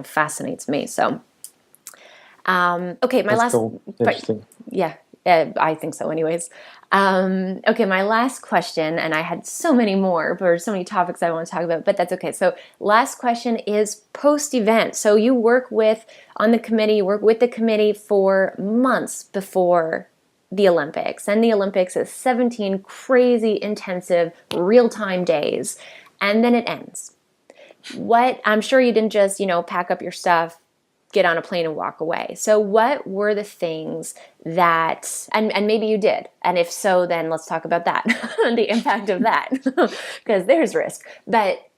fascinates me. So, okay, my last, cool. Interesting. Yeah, I think so anyways. Okay, my last question, and I had so many more, or so many topics I want to talk about, but that's okay. So last question is post-event. So you work with the committee for months before the Olympics. And the Olympics is 17 crazy, intensive, real-time days. And then it ends. I'm sure you didn't just, pack up your stuff, get on a plane and walk away. So what were the things that, and maybe you did, and if so, then let's talk about that, the impact of that, because there's risk. But,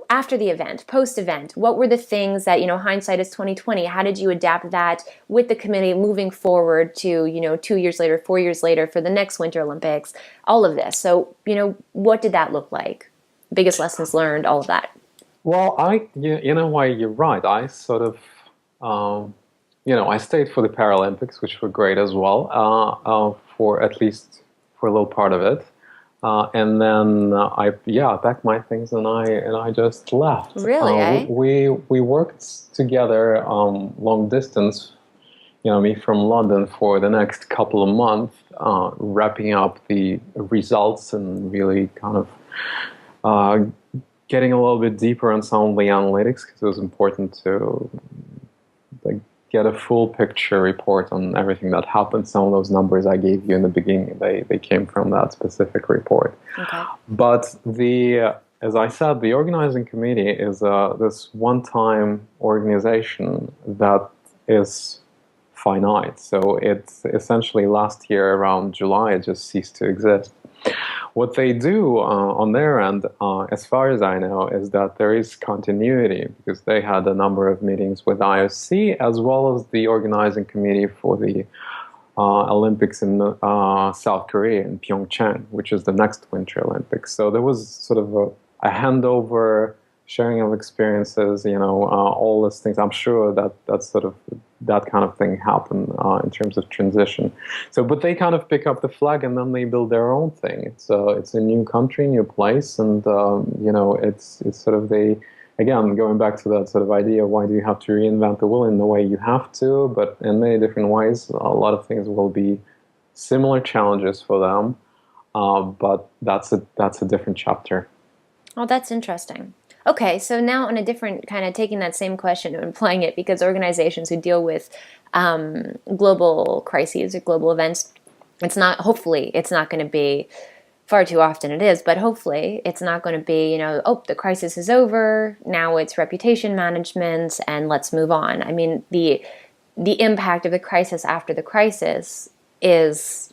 after the event, post-event, what were the things that, hindsight is 2020, how did you adapt that with the committee moving forward to, 2 years later, 4 years later for the next Winter Olympics, all of this. So, what did that look like? Biggest lessons learned, all of that. Well, you're right. I sort of, I stayed for the Paralympics, which were great as well, for at least for a little part of it. And then I packed my things and I just left. Really, eh? We worked together long distance, me from London for the next couple of months, wrapping up the results and really kind of getting a little bit deeper on some of the analytics, because it was important to get a full picture report on everything that happened. Some of those numbers I gave you in the beginning, they came from that specific report. Okay. But as I said, the organizing committee is this one-time organization that is finite. So it's essentially last year around July, it just ceased to exist. What they do on their end, as far as I know, is that there is continuity, because they had a number of meetings with IOC as well as the organizing committee for the Olympics in South Korea, in Pyeongchang, which is the next Winter Olympics. So there was sort of a handover, sharing of experiences, all these things. I'm sure that kind of thing happened in terms of transition. So, but they kind of pick up the flag and then they build their own thing. It's a new country, new place, and it's sort of again, going back to that sort of idea, why do you have to reinvent the wheel? In the way you have to, but in many different ways. A lot of things will be similar challenges for them, but that's a different chapter. Oh, that's interesting. Okay, so now on a different kind of taking that same question and applying it, because organizations who deal with global crises or global events, hopefully it's not going to be far too often it is, but hopefully it's not going to be, oh, the crisis is over, now it's reputation management and let's move on. I mean, the impact of the crisis after the crisis is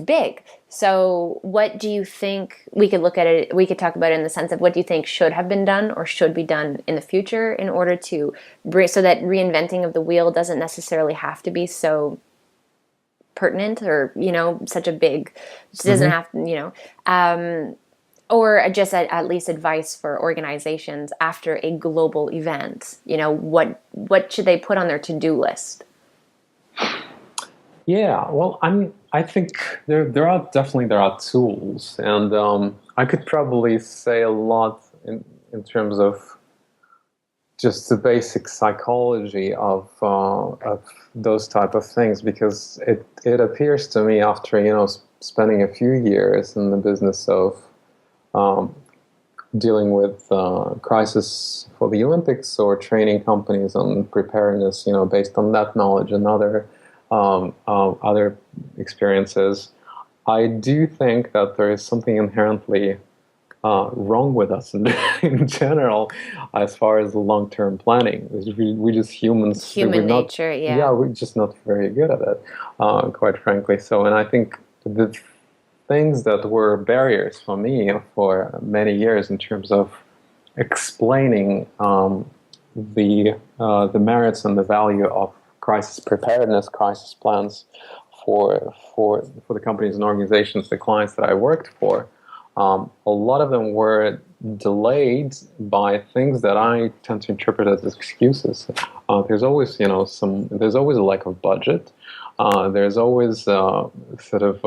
big. So what do you think, we could look at it, we could talk about it in the sense of what do you think should have been done or should be done in the future in order to bring, so that reinventing of the wheel doesn't necessarily have to be so pertinent or, such a big, it doesn't have to, or just at least advice for organizations after a global event, what should they put on their to-do list? Yeah, well, I think there are tools, and I could probably say a lot in terms of just the basic psychology of those type of things, because it appears to me after spending a few years in the business of dealing with crisis for the Olympics or training companies on preparedness, based on that knowledge and other experiences, I do think that there is something inherently wrong with us in general as far as long-term planning. We just humans, human nature, yeah, we're just not very good at it, quite frankly. So, and I think the things that were barriers for me for many years in terms of explaining the merits and the value of crisis preparedness, crisis plans for the companies and organizations, the clients that I worked for, a lot of them were delayed by things that I tend to interpret as excuses. There's always, there's always a lack of budget. There's always sort of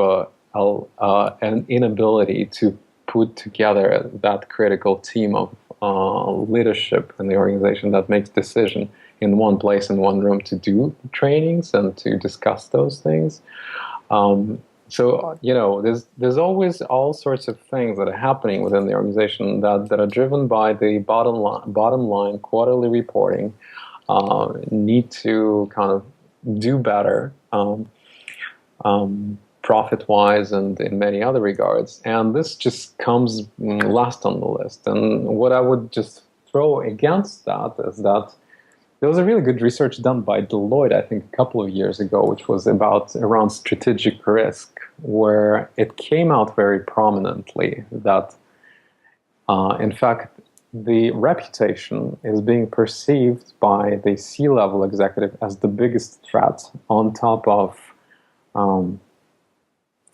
an inability to put together that critical team of leadership in the organization that makes decision in one place, in one room, to do trainings and to discuss those things. So, there's always all sorts of things that are happening within the organization that are driven by the bottom line quarterly reporting, need to kind of do better, profit-wise and in many other regards. And this just comes last on the list. And what I would just throw against that is that there was a really good research done by Deloitte, I think, a couple of years ago, which was around strategic risk, where it came out very prominently that, in fact, the reputation is being perceived by the C-level executive as the biggest threat, on top of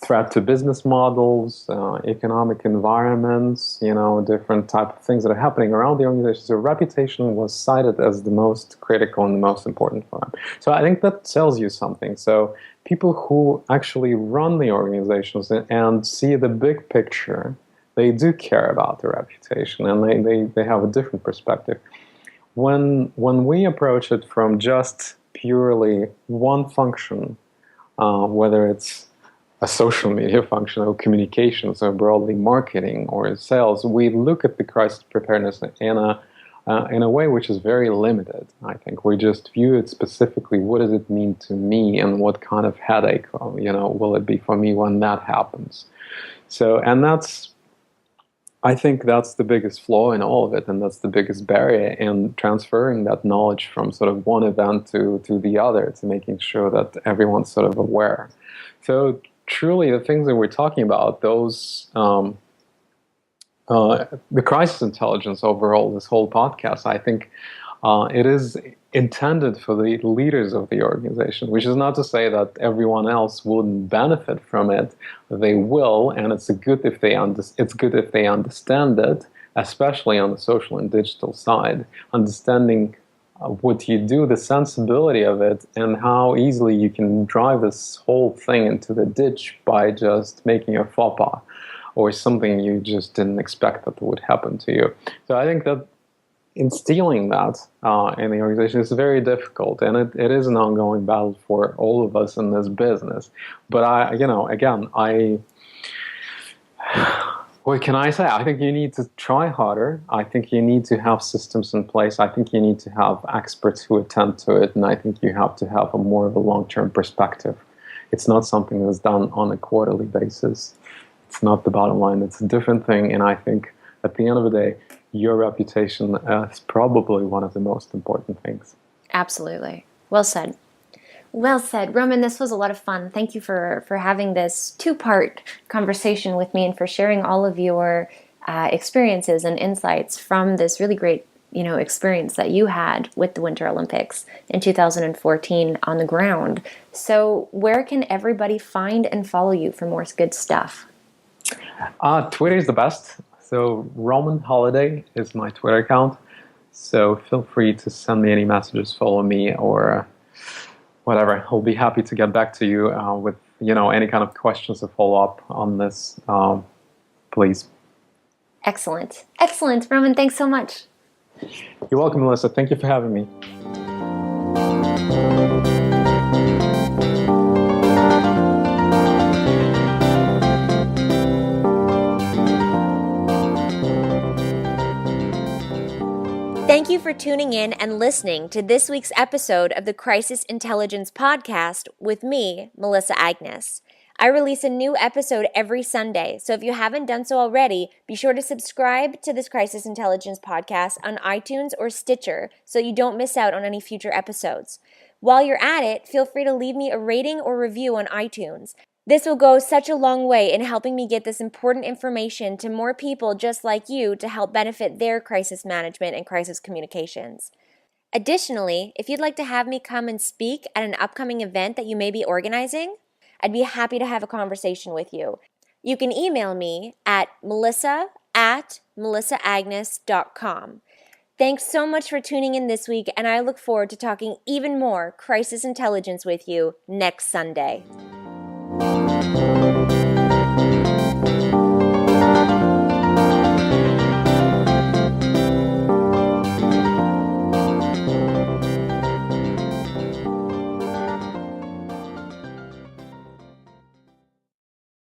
threat to business models, economic environments, different type of things that are happening around the organization. So reputation was cited as the most critical and the most important for them. So I think that tells you something. So people who actually run the organizations and see the big picture, they do care about the reputation, and they have a different perspective. When we approach it from just purely one function, whether it's a social media function or communications or broadly marketing or sales, we look at the crisis preparedness in a way which is very limited. I think we just view it specifically. What does it mean to me, and what kind of headache, will it be for me when that happens? So, and I think that's the biggest flaw in all of it, and that's the biggest barrier in transferring that knowledge from sort of one event to the other, to making sure that everyone's sort of aware. So truly, the things that we're talking about, those the crisis intelligence overall, this whole podcast, I think it is intended for the leaders of the organization, which is not to say that everyone else wouldn't benefit from it. They will, and it's good if they understand it, especially on the social and digital side, understanding what you do, the sensibility of it, and how easily you can drive this whole thing into the ditch by just making a faux pas or something you just didn't expect that would happen to you. So I think that instilling that in the organization is very difficult, and it is an ongoing battle for all of us in this business. But what can I say? I think you need to try harder. I think you need to have systems in place. I think you need to have experts who attend to it. And I think you have to have more of a long-term perspective. It's not something that's done on a quarterly basis. It's not the bottom line. It's a different thing. And I think at the end of the day, your reputation is probably one of the most important things. Absolutely. Well said. Well said. Roman, this was a lot of fun. Thank you for having this two-part conversation with me and for sharing all of your experiences and insights from this really great experience that you had with the Winter Olympics in 2014 on the ground. So where can everybody find and follow you for more good stuff? Twitter is the best. So Roman Holiday is my Twitter account. So feel free to send me any messages, follow me, or whatever. I'll be happy to get back to you with any kind of questions or follow up on this. Please. Excellent. Excellent. Roman, thanks so much. You're welcome, Melissa. Thank you for having me. Thank you for tuning in and listening to this week's episode of the Crisis Intelligence Podcast with me, Melissa Agnes. I release a new episode every Sunday, so if you haven't done so already, be sure to subscribe to this Crisis Intelligence Podcast on iTunes or Stitcher so you don't miss out on any future episodes. While you're at it, feel free to leave me a rating or review on iTunes. This will go such a long way in helping me get this important information to more people just like you to help benefit their crisis management and crisis communications. Additionally, if you'd like to have me come and speak at an upcoming event that you may be organizing, I'd be happy to have a conversation with you. You can email me at melissa@melissaagnes.com. Thanks so much for tuning in this week, and I look forward to talking even more crisis intelligence with you next Sunday.